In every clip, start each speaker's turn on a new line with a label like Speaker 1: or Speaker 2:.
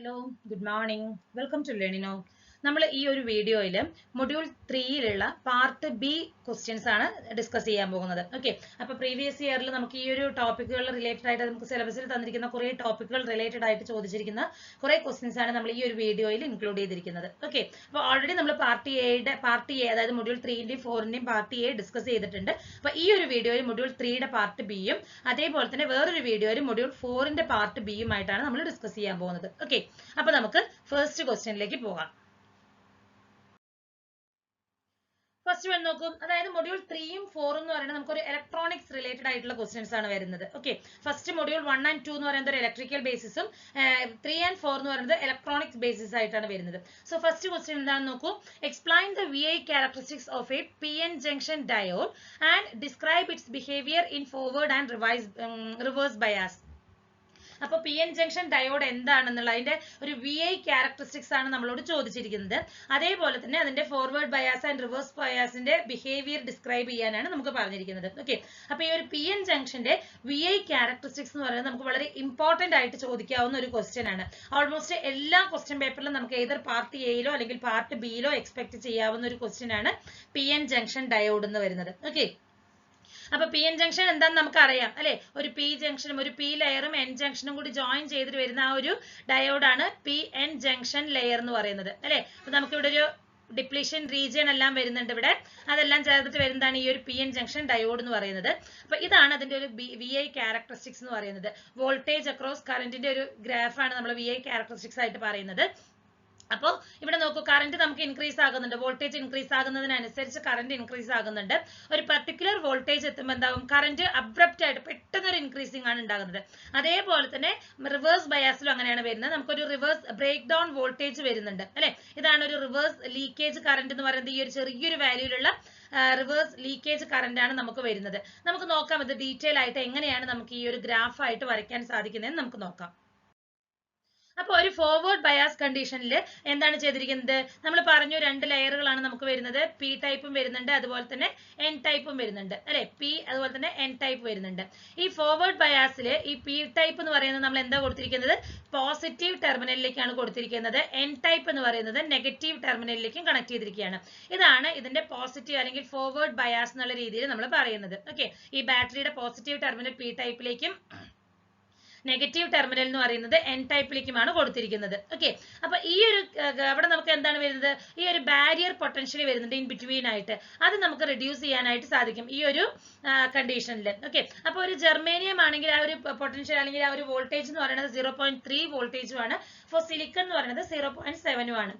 Speaker 1: Hello, good morning. Welcome to ലേണിനോ. നമ്മൾ ഈ ഒരു വീഡിയോയിൽ മൊഡ്യൂൾ 3യിലുള്ള പാർട്ട് ബി ക്വസ്റ്റ്യൻസ് ആണ് ഡിസ്കസ് ചെയ്യാൻ പോകുന്നത്. ഓക്കെ, അപ്പോൾ പ്രീവിയസ് ഇയറിൽ നമുക്ക് ഈ ഒരു ടോപ്പിക്കുകൾ റിലേറ്റഡ് ആയിട്ട് നമുക്ക് സിലബസിൽ തന്നിരിക്കുന്ന കുറേ ടോപ്പിക്കുകൾ റിലേറ്റഡ് ആയിട്ട് ചോദിച്ചിരിക്കുന്ന കുറേ ക്വസ്റ്റ്യൻസ് ആണ് നമ്മൾ ഈ ഒരു വീഡിയോയിൽ ഇൻക്ലൂഡ് ചെയ്തിരിക്കുന്നത്. ഓക്കെ, അപ്പോൾ ഓൾറെഡി നമ്മൾ പാർട്ട് എ അതായത് മൊഡ്യൂൾ 3ന്റെയും 4ന്റെയും പാർട്ട് എ ഡിസ്കസ് ചെയ്തിട്ടുണ്ട്. അപ്പോൾ ഈ ഒരു വീഡിയോയിൽ മൊഡ്യൂൾ 3യുടെ പാർട്ട് ബിയും അതേപോലെ തന്നെ വേറൊരു വീഡിയോയിൽ മൊഡ്യൂൾ 4ന്റെ പാർട്ട് ബിയും ആയിട്ടാണ് നമ്മൾ ഡിസ്കസ് ചെയ്യാൻ പോകുന്നത്. ഓക്കെ, അപ്പോൾ നമുക്ക് ഫസ്റ്റ് ക്വസ്റ്റ്യനിലേക്ക് പോകാം. ഫസ്റ്റ് വൺ നോക്കും, അതായത് മൊഡ്യൂൾ 3യും 4 എന്ന് പറയുന്നത് നമുക്കൊരു ഇലക്ട്രോണിക്സ് റിലേറ്റഡ് ആയിട്ടുള്ള ക്വസ്റ്റ്യൻസ് ആണ് വരുന്നത്. ഓക്കെ, ഫസ്റ്റ് മൊഡ്യൂൾ 1 and 2 എന്ന് പറയുന്നത് ഒരു ഇലക്ട്രിക്കൽ ബേസിസും 3 and 4 എന്ന് പറയുന്നത് ഇലക്ട്രോണിക്സ് ബേസിസ് ആയിട്ടാണ് വരുന്നത്. സോ ഫസ്റ്റ് ക്വസ്റ്റ്യൻ എന്താണെന്ന് നോക്കൂ. Explain the VI characteristics of A PN junction diode and describe it's behaviour in forward and reverse bias. അപ്പൊ പി എൻ ജംഗ്ഷൻ ഡയോഡ് എന്താണെന്നുള്ള അതിന്റെ ഒരു VI ക്യാരക്ടറിസ്റ്റിക്സ് ആണ് നമ്മളോട് ചോദിച്ചിരിക്കുന്നത്. അതേപോലെ തന്നെ അതിന്റെ ഫോർവേഡ് ബയാസ് ആൻഡ് റിവേഴ്സ് ബയാസിന്റെ ബിഹേവിയർ ഡിസ്ക്രൈബ് ചെയ്യാനാണ് നമുക്ക് പറഞ്ഞിരിക്കുന്നത്. ഓക്കെ, അപ്പൊ ഈ ഒരു പി എൻ ജംഗ്ഷന്റെ VI ക്യാരക്ടറിസ്റ്റിക്സ് എന്ന് പറയുന്നത് നമുക്ക് വളരെ ഇമ്പോർട്ടന്റ് ആയിട്ട് ചോദിക്കാവുന്ന ഒരു ക്വസ്റ്റ്യൻ ആണ്. ഓൾമോസ്റ്റ് എല്ലാ ക്വസ്റ്റ്യൻ പേപ്പറിലും നമുക്ക് ഏതൊരു പാർട്ട് എയിലോ അല്ലെങ്കിൽ പാർട്ട് ബിയിലോ എക്സ്പെക്ട് ചെയ്യാവുന്ന ഒരു ക്വസ്റ്റ്യൻ ആണ് പി എൻ ജംഗ്ഷൻ ഡയോഡ് എന്ന് വരുന്നത്. ഓക്കെ, അപ്പൊ പി എൻ ജംഗ്ഷൻ എന്താന്ന് നമുക്ക് അറിയാം അല്ലെ. ഒരു പി ജംഗ്ഷനും ഒരു പി ലെയറും എൻ ജംഗ്ഷനും കൂടി ജോയിൻ ചെയ്തിട്ട് വരുന്ന ആ ഒരു ഡയോഡാണ് പി എൻ ജംഗ്ഷൻ ലെയർ എന്ന് പറയുന്നത് അല്ലെ. അപ്പൊ നമുക്ക് ഇവിടെ ഒരു ഡിപ്ലീഷൻ റീജിയൻ എല്ലാം വരുന്നുണ്ട് ഇവിടെ. അതെല്ലാം ചേർത്തിട്ട് വരുന്നതാണ് ഈ ഒരു പി എൻ ജംഗ്ഷൻ ഡയോഡ് എന്ന് പറയുന്നത്. അപ്പൊ ഇതാണ് അതിന്റെ ഒരു VI ക്യാരക്ടറിസ്റ്റിക്സ് എന്ന് പറയുന്നത്. വോൾട്ടേജ് അക്രോസ് കറന്റിന്റെ ഒരു ഗ്രാഫാണ് നമ്മൾ VI ക്യാരക്ടറിസ്റ്റിക്സ് ആയിട്ട് പറയുന്നത്. അപ്പോൾ ഇവിടെ നോക്കൂ, കറന്റ് നമുക്ക് ഇൻക്രീസ് ആകുന്നുണ്ട്. വോൾട്ടേജ് ഇൻക്രീസ് ആകുന്നതിനനുസരിച്ച് കറന്റ് ഇൻക്രീസ് ആകുന്നുണ്ട്. ഒരു പർട്ടിക്കുലർ വോൾട്ടേജ് എത്തുമ്പോൾ എന്താവും, കറന്റ് അബ്രപ്റ്റ് ആയിട്ട് പെട്ടെന്നൊരു ഇൻക്രീസിംഗ് ആണ് ഉണ്ടാകുന്നത്. അതേപോലെ തന്നെ റിവേഴ്സ് ബയാസിലും അങ്ങനെയാണ് വരുന്നത്. നമുക്കൊരു റിവേഴ്സ് ബ്രേക്ക് ഡൗൺ വോൾട്ടേജ് വരുന്നുണ്ട് അല്ലെ. ഇതാണ് ഒരു റിവേഴ്സ് ലീക്കേജ് കറന്റ് എന്ന് പറയുന്നത്. ഈ ഒരു ചെറിയൊരു വാല്യൂലുള്ള റിവേഴ്സ് ലീക്കേജ് കറന്റ് ആണ് നമുക്ക് വരുന്നത്. നമുക്ക് നോക്കാം ഇത് ഡീറ്റെയിൽ ആയിട്ട് എങ്ങനെയാണ് നമുക്ക് ഈ ഒരു ഗ്രാഫ് ആയിട്ട് വരയ്ക്കാൻ സാധിക്കുന്നതെന്ന് നമുക്ക് നോക്കാം. അപ്പോൾ ഒരു ഫോർവേഡ് ബയാസ് കണ്ടീഷനിൽ എന്താണ് ചെയ്തിരിക്കുന്നത്, നമ്മൾ പറഞ്ഞു രണ്ട് ലെയറുകളാണ് നമുക്ക് വരുന്നത്. പി ടൈപ്പും വരുന്നുണ്ട്, അതുപോലെ തന്നെ എൻ ടൈപ്പും വരുന്നുണ്ട് അല്ലെ. പി അതുപോലെ തന്നെ എൻ ടൈപ്പ് വരുന്നുണ്ട്. ഈ ഫോർവേഡ് ബയാസിൽ ഈ പി ടൈപ്പ് എന്ന് പറയുന്നത് നമ്മൾ എന്താ കൊടുത്തിരിക്കുന്നത്, പോസിറ്റീവ് ടെർമിനലിലേക്കാണ് കൊടുത്തിരിക്കുന്നത്. എൻ ടൈപ്പ് എന്ന് പറയുന്നത് നെഗറ്റീവ് ടെർമിനലിലേക്കും കണക്ട് ചെയ്തിരിക്കുകയാണ്. ഇതാണ് ഇതിന്റെ പോസിറ്റീവ് അല്ലെങ്കിൽ ഫോർവേഡ് ബയാസ് എന്നുള്ള രീതിയിൽ നമ്മൾ പറയുന്നത്. ഓക്കെ, ഈ ബാറ്ററിയുടെ പോസിറ്റീവ് ടെർമിനൽ പി ടൈപ്പിലേക്കും നെഗറ്റീവ് ടെർമിനൽ എന്ന് പറയുന്നത് എൻ ടൈപ്പിലേക്കുമാണ് കൊടുത്തിരിക്കുന്നത്. ഓക്കെ, അപ്പൊ ഈ ഒരു അവിടെ നമുക്ക് എന്താണ് വരുന്നത്, ഈ ഒരു ബാരിയർ പൊട്ടൻഷ്യലി വരുന്നുണ്ട് ഇൻ ബിറ്റ്വീൻ ആയിട്ട്. അത് നമുക്ക് റെഡ്യൂസ് ചെയ്യാനായിട്ട് സാധിക്കും ഈ ഒരു കണ്ടീഷനിൽ. ഓക്കെ, അപ്പൊ ഒരു ജെർമേനിയം ആണെങ്കിൽ ആ ഒരു പൊട്ടൻഷ്യൽ അല്ലെങ്കിൽ ആ ഒരു വോൾട്ടേജ് എന്ന് പറയുന്നത് 0.3 വോൾട്ടേജും ആണ്. ഫോർ സിലിക്കൺ എന്ന് പറയുന്നത് 0.7 ആണ്.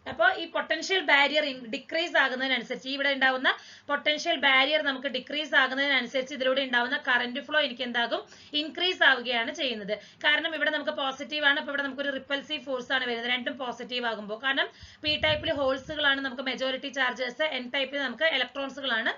Speaker 1: അപ്പോൾ ഈ പൊട്ടൻഷ്യൽ ബാരിയർ ഡിക്രീസ് ആകുന്നതിനനുസരിച്ച് ഇവിടെ ഉണ്ടാവുന്ന പൊട്ടൻഷ്യൽ ബാരിയർ നമുക്ക് ഡിക്രീസ് ആകുന്നതിനനുസരിച്ച് ഇതിലൂടെ ഉണ്ടാവുന്ന കറന്റ് ഫ്ലോ എനിക്ക് എന്താകും, ഇൻക്രീസ് ആവുകയാണ് ചെയ്യുന്നത്. കാരണം ഇവിടെ നമുക്ക് പോസിറ്റീവ് ആണ്. അപ്പോൾ ഇവിടെ നമുക്കൊരു റിപ്പൽസീവ് ഫോഴ്സ് ആണ് വരുന്നത് രണ്ടും പോസിറ്റീവ് ആകുമ്പോൾ. കാരണം പി ടൈപ്പിൽ ഹോൾസുകളാണ് നമുക്ക് മെജോറിറ്റി ചാർജേഴ്സ്, എൻ ടൈപ്പിൽ നമുക്ക് ഇലക്ട്രോൺസുകളാണ്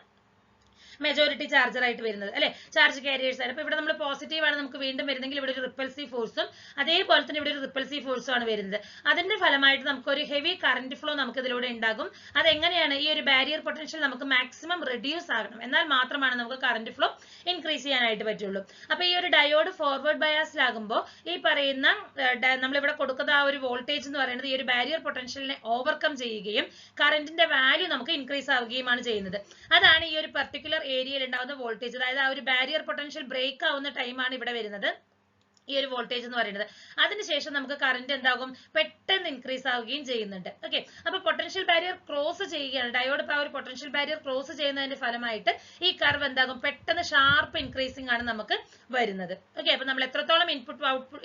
Speaker 1: മെജോറിറ്റി ചാർജർ ആയിട്ട് വരുന്നത് അല്ലെ, ചാർജ് കാരിയേഴ്സ് ആണ്. അപ്പൊ ഇവിടെ നമ്മൾ പോസിറ്റീവ് ആണ് നമുക്ക് വീണ്ടും വരുന്നെങ്കിൽ ഇവിടെ ഒരു റിപ്പൽസീവ് ഫോഴ്സും അതേപോലെ തന്നെ ഇവിടെ ഒരു റിപ്പൽസീവ് ഫോഴ്സും ആണ് വരുന്നത്. അതിന്റെ ഫലമായിട്ട് നമുക്ക് ഒരു ഹെവി കറന്റ് ഫ്ലോ നമുക്ക് ഇതിലൂടെ ഉണ്ടാകും. അതെങ്ങനെയാണ്, ഈ ഒരു ബാരിയർ പൊട്ടൻഷ്യൽ നമുക്ക് മാക്സിമം റെഡ്യൂസ് ആകണം, എന്നാൽ മാത്രമാണ് നമുക്ക് കറന്റ് ഫ്ലോ ഇൻക്രീസ് ചെയ്യാനായിട്ട് പറ്റുള്ളൂ. അപ്പൊ ഈ ഒരു ഡയോഡ് ഫോർവേഡ് ബയാസിലാകുമ്പോൾ ഈ പറയുന്ന നമ്മളിവിടെ കൊടുക്കുന്ന ആ ഒരു വോൾട്ടേജ് എന്ന് പറയുന്നത് ഈ ഒരു ബാരിയർ പൊട്ടൻഷ്യലിനെ ഓവർകം ചെയ്യുകയും കറന്റിന്റെ വാല്യൂ നമുക്ക് ഇൻക്രീസ് ആവുകയുമാണ് ചെയ്യുന്നത്. അതാണ് ഈ ഒരു പർട്ടിക്കുലർ ഏരിയയിൽ ഉണ്ടാവുന്ന വോൾട്ടേജ്. അതായത് ആ ഒരു ബാരിയർ പൊട്ടൻഷ്യൽ ബ്രേക്ക് ആവുന്ന ടൈമാണ് ഇവിടെ വരുന്നത് ഈ ഒരു വോൾട്ടേജ് എന്ന് പറയുന്നത്. അതിനുശേഷം നമുക്ക് കറന്റ് എന്താകും, പെട്ടെന്ന് ഇൻക്രീസ് ആവുകയും ചെയ്യുന്നുണ്ട്. ഓക്കെ, അപ്പൊ പൊട്ടൻഷ്യൽ ബാരിയർ ക്രോസ് ചെയ്യുകയാണ്. Diode power potential barrier cross ചെയ്യുന്നതിന്റെ ഫലമായിട്ട് ഈ കർവ് എന്താകും, പെട്ടെന്ന് ഷാർപ്പ് ഇൻക്രീസിംഗ് ആണ് നമുക്ക് വരുന്നത്. ഓക്കെ, അപ്പൊ നമ്മൾ എത്രത്തോളം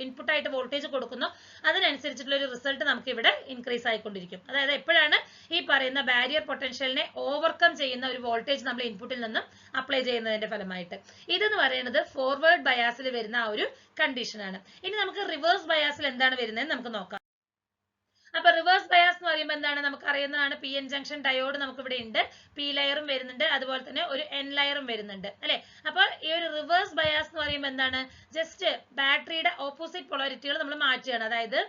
Speaker 1: ഇൻപുട്ട് ആയിട്ട് വോൾട്ടേജ് കൊടുക്കുന്നോ അതിനനുസരിച്ചിട്ടുള്ള ഒരു റിസൾട്ട് നമുക്ക് ഇവിടെ ഇൻക്രീസ് ആയിക്കൊണ്ടിരിക്കും. അതായത് എപ്പോഴാണ് ഈ പറയുന്ന ബാരിയർ പൊട്ടൻഷ്യലിനെ ഓവർകം ചെയ്യുന്ന ഒരു വോൾട്ടേജ് നമ്മൾ ഇൻപുട്ടിൽ നിന്നും അപ്ലൈ ചെയ്യുന്നതിന്റെ ഫലമായിട്ട്. ഇതെന്ന് പറയുന്നത് ഫോർവേഡ് ബയാസിൽ വരുന്ന ആ ഒരു കണ്ടീഷൻ ആണ്. ഇനി നമുക്ക് റിവേഴ്സ് ബയാസിൽ എന്താണ് വരുന്നത് നമുക്ക് നോക്കാം. അപ്പൊ റിവേഴ്സ് ബയാസ് എന്ന് പറയുമ്പോൾ എന്താണ്, നമുക്ക് അറിയുന്നതാണ് പി എൻ ജംഗ്ഷൻ ഡയോഡ് നമുക്ക് ഇവിടെ ഉണ്ട്. പി ലെയറും വരുന്നുണ്ട്, അതുപോലെ തന്നെ ഒരു എൻ ലെയറും വരുന്നുണ്ട് അല്ലെ. അപ്പൊ ഈ ഒരു റിവേഴ്സ് ബയാസ് എന്ന് പറയുമ്പോൾ എന്താണ്, ജസ്റ്റ് ബാറ്ററിയുടെ ഓപ്പോസിറ്റ് പൊളാരിറ്റികൾ നമ്മൾ മാറ്റുകയാണ്. അതായത്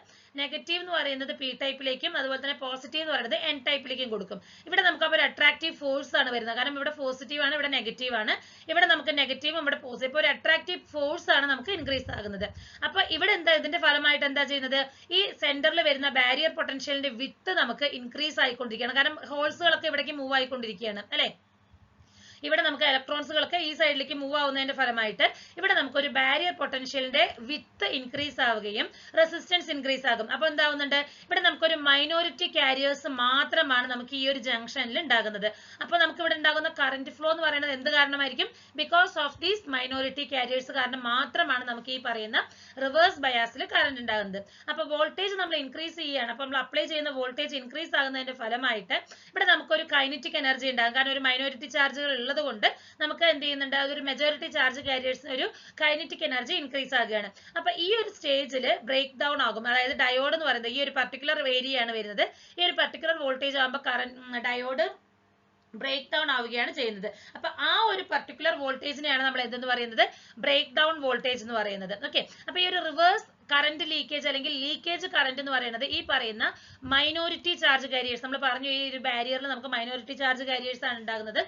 Speaker 1: നെഗറ്റീവ് എന്ന് പറയുന്നത് പി ടൈപ്പിലേക്കും അതുപോലെ തന്നെ പോസിറ്റീവ് എന്ന് പറയുന്നത് എൻ ടൈപ്പിലേക്കും കൊടുക്കും. ഇവിടെ നമുക്ക് അപ്പോൾ ഒരു അട്രാക്റ്റീവ് ഫോഴ്സ് ആണ് വരുന്നത്. കാരണം ഇവിടെ പോസിറ്റീവ് ആണ്, ഇവിടെ നെഗറ്റീവ് ആണ്. ഇവിടെ നമുക്ക് നെഗറ്റീവും ഇവിടെ പോസിറ്റീവ്. ഇപ്പോൾ ഒരു അട്രാക്റ്റീവ് ഫോഴ്സ് ആണ് നമുക്ക് ഇൻക്രീസ് ആകുന്നത്. അപ്പൊ ഇവിടെ എന്താ ഇതിന്റെ ഫലമായിട്ട് എന്താ ചെയ്യുന്നത്? ഈ സെന്ററിൽ വരുന്ന ബാരിയർ പൊട്ടൻഷ്യലിന്റെ വിത്ത് നമുക്ക് ഇൻക്രീസ് ആയിക്കൊണ്ടിരിക്കുകയാണ്. കാരണം ഹോൾസുകളൊക്കെ ഇവിടേക്ക് മൂവ് ആയിക്കൊണ്ടിരിക്കുകയാണ് അല്ലെ. ഇവിടെ നമുക്ക് ഇലക്ട്രോൺസുകളൊക്കെ ഈ സൈഡിലേക്ക് മൂവ് ആവുന്നതിന്റെ ഫലമായിട്ട് ഇവിടെ നമുക്ക് ഒരു ബാരിയർ പൊട്ടൻഷ്യലിന്റെ വിത്ത് ഇൻക്രീസ് ആവുകയും റെസിസ്റ്റൻസ് ഇൻക്രീസ് ആകും. അപ്പൊ എന്താവുന്നുണ്ട്? ഇവിടെ നമുക്കൊരു മൈനോറിറ്റി കാരിയേഴ്സ് മാത്രമാണ് നമുക്ക് ഈ ഒരു ജംഗ്ഷനിൽ ഉണ്ടാകുന്നത്. അപ്പൊ നമുക്ക് ഇവിടെ ഉണ്ടാകുന്ന കറന്റ് ഫ്ലോ എന്ന് പറയുന്നത് എന്ത് കാരണമായിരിക്കും? Because of these minority carriers കാരണം മാത്രമാണ് നമുക്ക് ഈ പറയുന്ന റിവേഴ്സ് ബയാസിൽ കറന്റ് ഉണ്ടാകുന്നത്. അപ്പൊ വോൾട്ടേജ് നമ്മൾ ഇൻക്രീസ് ചെയ്യുകയാണ്. അപ്പൊ നമ്മൾ അപ്ലൈ ചെയ്യുന്ന വോൾട്ടേജ് ഇൻക്രീസ് ആകുന്നതിന്റെ ഫലമായിട്ട് ഇവിടെ നമുക്കൊരു കൈനറ്റിക് എനർജി ഉണ്ടാകും. കാരണം ഒരു മൈനോറിറ്റി ചാർജുകൾ കൊണ്ട് നമുക്ക് എന്ത് ചെയ്യുന്നുണ്ട്? അതൊരു മെജോറിറ്റി ചാർജ് കാരിയേഴ്സിന് ഒരു കൈനറ്റിക് എനർജി ഇൻക്രീസ് ആകുകയാണ്. അപ്പൊ ഈ ഒരു സ്റ്റേജിൽ ബ്രേക്ക് ഡൗൺ ആകും. അതായത് ഡയോഡ് എന്ന് പറയുന്നത് ഈ ഒരു പർട്ടിക്കുലർ ഏരിയയാണ് വരുന്നത്. ഈ ഒരു പർട്ടിക്കുലർ വോൾട്ടേജ് ആകുമ്പോൾ ഡയോഡ് ബ്രേക്ക് ഡൗൺ ആവുകയാണ് ചെയ്യുന്നത്. അപ്പൊ ആ ഒരു പർട്ടിക്കുലർ വോൾട്ടേജിനെയാണ് നമ്മൾ എന്തെന്ന് പറയുന്നത്? ബ്രേക്ക് ഡൗൺ വോൾട്ടേജ് എന്ന് പറയുന്നത്. ഓക്കെ. അപ്പൊ ഈ ഒരു റിവേഴ്സ് കറന്റ് ലീക്കേജ് അല്ലെങ്കിൽ ലീക്കേജ് കറന്റ് എന്ന് പറയുന്നത് ഈ പറയുന്ന മൈനോറിറ്റി ചാർജ് കാരിയേഴ്സ്, നമ്മൾ പറഞ്ഞു ഈ ഒരു ബാരിയറിൽ നമുക്ക് മൈനോറിറ്റി ചാർജ് കാരിയേഴ്സ് ആണ് ഉണ്ടാകുന്നത്.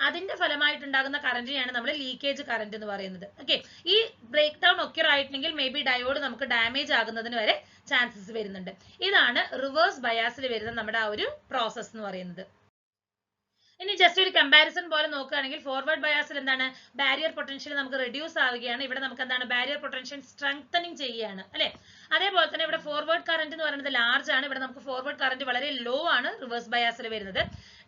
Speaker 1: അതിന്റെ ഫലമായിട്ടുണ്ടാകുന്ന കറന്റിനെയാണ് നമ്മൾ ലീക്കേജ് കറന്റ് എന്ന് പറയുന്നത്. ഓക്കെ. ഈ ബ്രേക്ക് ഡൗൺ ഒക്യുർ ആയിട്ടുണ്ടെങ്കിൽ മേ ബി ഡയോഡ് നമുക്ക് ഡാമേജ് ആകുന്നതിന് വരെ ചാൻസസ് വരുന്നുണ്ട്. ഇതാണ് റിവേഴ്സ് ബയാസിൽ വരുന്ന നമ്മുടെ ആ ഒരു പ്രോസസ് എന്ന് പറയുന്നത്. ഇനി ജസ്റ്റ് ഒരു കമ്പാരിസൺ പോലെ നോക്കുകയാണെങ്കിൽ ഫോർവേഡ് ബയാസിൽ എന്താണ്? ബാരിയർ പൊട്ടൻഷ്യൽ നമുക്ക് റെഡ്യൂസ് ആവുകയാണ്. ഇവിടെ നമുക്ക് എന്താണ്? ബാരിയർ പൊട്ടൻഷ്യൽ സ്ട്രെങ്തനിങ് ചെയ്യുകയാണ് അല്ലെ. അതേപോലെ തന്നെ ഇവിടെ ഫോർവേഡ് കറന്റ് എന്ന് പറയുന്നത് ലാർജ് ആണ്. ഇവിടെ നമുക്ക് ഫോർവേഡ് കറന്റ് വളരെ ലോ ആണ് റിവേഴ്സ് ബയാസിൽ വരുന്നത്.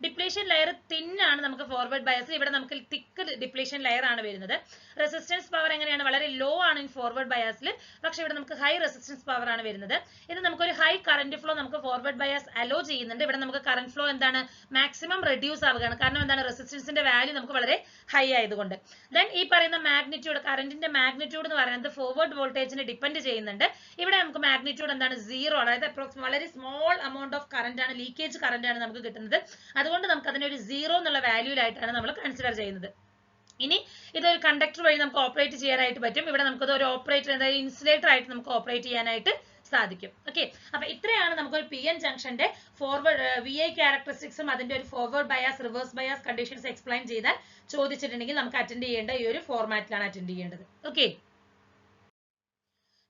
Speaker 1: ഡിപ്ലീഷൻ ലെയർ തിൻ ആണ് നമുക്ക് ഫോർവേഡ് ബയാസിൽ. ഇവിടെ നമുക്ക് തിക്ക് ഡിപ്ലീഷൻ ലെയർ ആണ് വരുന്നത്. റെസിസ്റ്റൻസ് പവർ എങ്ങനെയാണ്? വളരെ ലോ ആണ് ഇൻ ഫോർവേഡ് ബയാസിൽ. പക്ഷെ ഇവിടെ നമുക്ക് ഹൈ റെസിസ്റ്റൻസ് പവർ ആണ് വരുന്നത്. ഇത് നമുക്കൊരു ഹൈ കറന്റ് ഫ്ലോ നമുക്ക് ഫോർവേഡ് ബയാസ് അലോ ചെയ്യുന്നുണ്ട്. ഇവിടെ നമുക്ക് കറന്റ് ഫ്ലോ എന്താണ്? മാക്സിമം റെഡ്യൂസ് ആവുകയാണ്. കാരണം എന്താണ്? റെസിസ്റ്റൻസിന്റെ വാല്യൂ നമുക്ക് വളരെ ഹൈ ആയതുകൊണ്ട്. ദെൻ ഈ പറയുന്ന മാഗ്നിറ്റ്യൂഡ്, കറന്റിന്റെ മാഗ്നിറ്റ്യൂഡ് എന്ന് പറയുന്നത് ഫോർവേഡ് വോൾട്ടേജിനെ ഡിപ്പെൻഡ് ചെയ്യുന്നുണ്ട്. ഇവിടെ നമുക്ക് മാഗ്നിറ്റ്യൂഡ് എന്താണ്? 0 ആണ്. അതായത് വളരെ സ്മോൾ എമൗണ്ട് ഓഫ് കറന്റ് ആണ്, ലീക്കേജ് കറന്റ് ആണ് നമുക്ക് കിട്ടുന്നത്. അതുകൊണ്ട് നമുക്ക് അതിനൊരു 0 എന്നുള്ള വാല്യൂലായിട്ടാണ് നമ്മൾ കൺസിഡർ ചെയ്യുന്നത്. ഇനി ഇതൊരു കണ്ടക്ടർ വഴി നമുക്ക് ഓപ്പറേറ്റ് ചെയ്യാനായിട്ട് പറ്റും. ഇവിടെ നമുക്ക് ഒരു ഓപ്പറേറ്റർ, അതായത് ഇൻസുലേറ്റർ ആയിട്ട് നമുക്ക് ഓപ്പറേറ്റ് ചെയ്യാനായിട്ട് സാധിക്കും. ഓക്കെ. അപ്പൊ ഇത്രയാണ് നമുക്കൊരു പി എൻ ജംഗ്ഷന്റെ ഫോർവേഡ് വി ഐ ക്യാരക്ടറിസ്റ്റിക്സും അതിന്റെ ഒരു forward bias reverse bias conditions explain ചെയ്താൽ ചോദിച്ചിട്ടുണ്ടെങ്കിൽ നമുക്ക് അറ്റൻഡ് ചെയ്യേണ്ട ഈ ഒരു ഫോർമാറ്റിലാണ് അറ്റൻഡ് ചെയ്യേണ്ടത്. ഓക്കെ.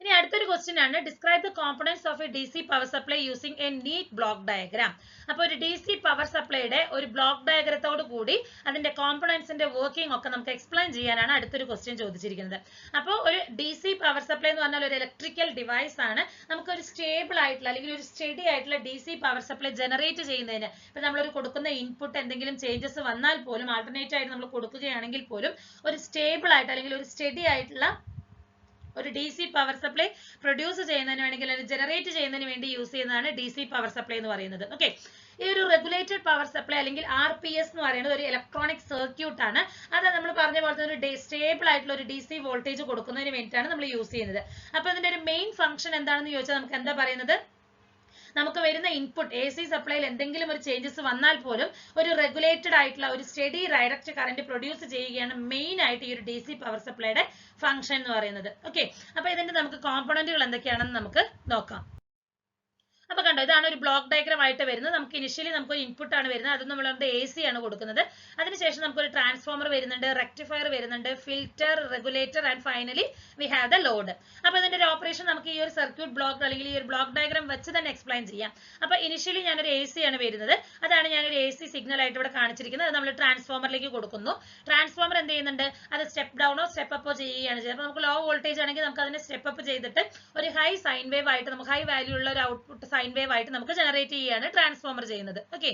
Speaker 1: ഇനി അടുത്തൊരു ക്വസ്റ്റ്യൻ ആണ്, describe the components of a DC power supply using a neat block diagram. അപ്പോൾ ഒരു DC പവർ സപ്ലൈയുടെ ഒരു ബ്ലോക്ക് ഡയഗ്രത്തോട് കൂടി അതിന്റെ കോമ്പണന്റ്സിന്റെ വർക്കിംഗ് ഒക്കെ നമുക്ക് എക്സ്പ്ലെയിൻ ചെയ്യാനാണ് അടുത്തൊരു ക്വസ്റ്റ്യൻ ചോദിച്ചിരിക്കുന്നത്. അപ്പോൾ ഒരു DC പവർ സപ്ലൈ എന്ന് പറഞ്ഞാൽ ഒരു ഇലക്ട്രിക്കൽ ഡിവൈസ് ആണ്. നമുക്ക് ഒരു സ്റ്റേബിൾ ആയിട്ടുള്ള അല്ലെങ്കിൽ ഒരു സ്റ്റഡി ആയിട്ടുള്ള DC പവർ സപ്ലൈ ജനറേറ്റ് ചെയ്യുന്നതിന് ഇപ്പൊ നമ്മളൊരു കൊടുക്കുന്ന ഇൻപുട്ട് എന്തെങ്കിലും ചേഞ്ചസ് വന്നാൽ പോലും ആൾട്ടർനേറ്റ് ആയിട്ട് നമ്മൾ കൊടുക്കുകയാണെങ്കിൽ പോലും ഒരു സ്റ്റേബിൾ ആയിട്ട് അല്ലെങ്കിൽ ഒരു സ്റ്റഡി ആയിട്ടുള്ള ഒരു DC പവർ സപ്ലൈ പ്രൊഡ്യൂസ് ചെയ്യുന്നതിന് വേണമെങ്കിൽ അല്ലെങ്കിൽ ജനറേറ്റ് ചെയ്യുന്നതിന് വേണ്ടി യൂസ് ചെയ്യുന്നതാണ് DC പവർ സപ്ലൈ എന്ന് പറയുന്നത്. ഓക്കെ. ഈ ഒരു റെഗുലേറ്റഡ് പവർ സപ്ലൈ അല്ലെങ്കിൽ RPS എന്ന് പറയുന്നത് ഒരു ഇലക്ട്രോണിക് സർക്യൂട്ട് ആണ്. അത് നമ്മൾ പറഞ്ഞ പോലെ ഒരു സ്റ്റേബിൾ ആയിട്ടുള്ള ഒരു DC വോൾട്ടേജ് കൊടുക്കുന്നതിന് വേണ്ടിയിട്ടാണ് നമ്മൾ യൂസ് ചെയ്യുന്നത്. അപ്പൊ ഇതിന്റെ ഒരു മെയിൻ ഫംഗ്ഷൻ എന്താണെന്ന് ചോദിച്ചാൽ നമുക്ക് എന്താ പറയുന്നത്? നമുക്ക് വരുന്ന ഇൻപുട്ട് AC സപ്ലൈയിൽ എന്തെങ്കിലും ഒരു ചേഞ്ചസ് വന്നാൽ പോലും ഒരു റെഗുലേറ്റഡ് ആയിട്ടുള്ള ഒരു സ്റ്റഡി ഡയറക്റ്റ് കറന്റ് പ്രൊഡ്യൂസ് ചെയ്യുകയാണ് മെയിൻ ആയിട്ട് ഈ ഒരു DC പവർ സപ്ലൈയുടെ ഫംഗ്ഷൻ എന്ന് പറയുന്നത്. ഓക്കെ. അപ്പൊ ഇതിന്റെ നമുക്ക് കോമ്പണന്റുകൾ എന്തൊക്കെയാണെന്ന് നമുക്ക് നോക്കാം. അപ്പൊ കണ്ടോ, ഇതാണ് ഒരു ബ്ലോക്ക് ഡയഗ്രാം ആയിട്ട് വരുന്നത്. നമുക്ക് ഇനിഷ്യലി നമുക്ക് ഒരു ഇൻപുട്ട് ആണ് വരുന്നത്. അത് നമ്മൾ AC ആണ് കൊടുക്കുന്നത്. അതിനുശേഷം നമുക്ക് ഒരു ട്രാൻസ്ഫോമർ വരുന്നുണ്ട്, റെക്ടിഫയർ വരുന്നുണ്ട്, filter, regulator and finally we have the load. അപ്പൊ ഇതിന്റെ ഒരു ഓപ്പറേഷൻ നമുക്ക് ഈ ഒരു സർക്യൂട്ട് ബ്ലോക്ക് അല്ലെങ്കിൽ ഈ ഒരു ബ്ലോക്ക് ഡയഗ്രാം വെച്ച് തന്നെ എക്സ്പ്ലെയിൻ ചെയ്യാം. അപ്പൊ ഇനിഷ്യലി ഞാനൊരു AC ആണ് വരുന്നത്. അതാണ് ഞാനൊരു AC സിഗ്നൽ ആയിട്ട് ഇവിടെ കാണിച്ചിരിക്കുന്നത്. അത് നമ്മൾ ട്രാൻസ്ഫോമറിലേക്ക് കൊടുക്കുന്നു. ട്രാൻസ്ഫോമർ എന്ത് ചെയ്യുന്നുണ്ട്? അത് സ്റ്റെപ്പ് ഡൗണോ സ്റ്റെപ്പ് അപ്പോ ചെയ്യുകയാണ് ചെയ്യുന്നത്. അപ്പൊ നമുക്ക് ലോ വോൾട്ടേജ് ആണെങ്കിൽ നമുക്ക് അതിനെ സ്റ്റെപ്പ് അപ്പ് ചെയ്തിട്ട് ഒരു ഹൈ സൈൻ വേവ് ആയിട്ട് നമുക്ക് ഹൈ വാല്യൂ ഉള്ള ഒരു ഔട്ട്പുട്ട് സൈൻ വേവ് ആയിട്ട് നമുക്ക് ജനറേറ്റ് ചെയ്യാണ് ട്രാൻസ്ഫോമർ ചെയ്യുന്നത്. ഓക്കെ.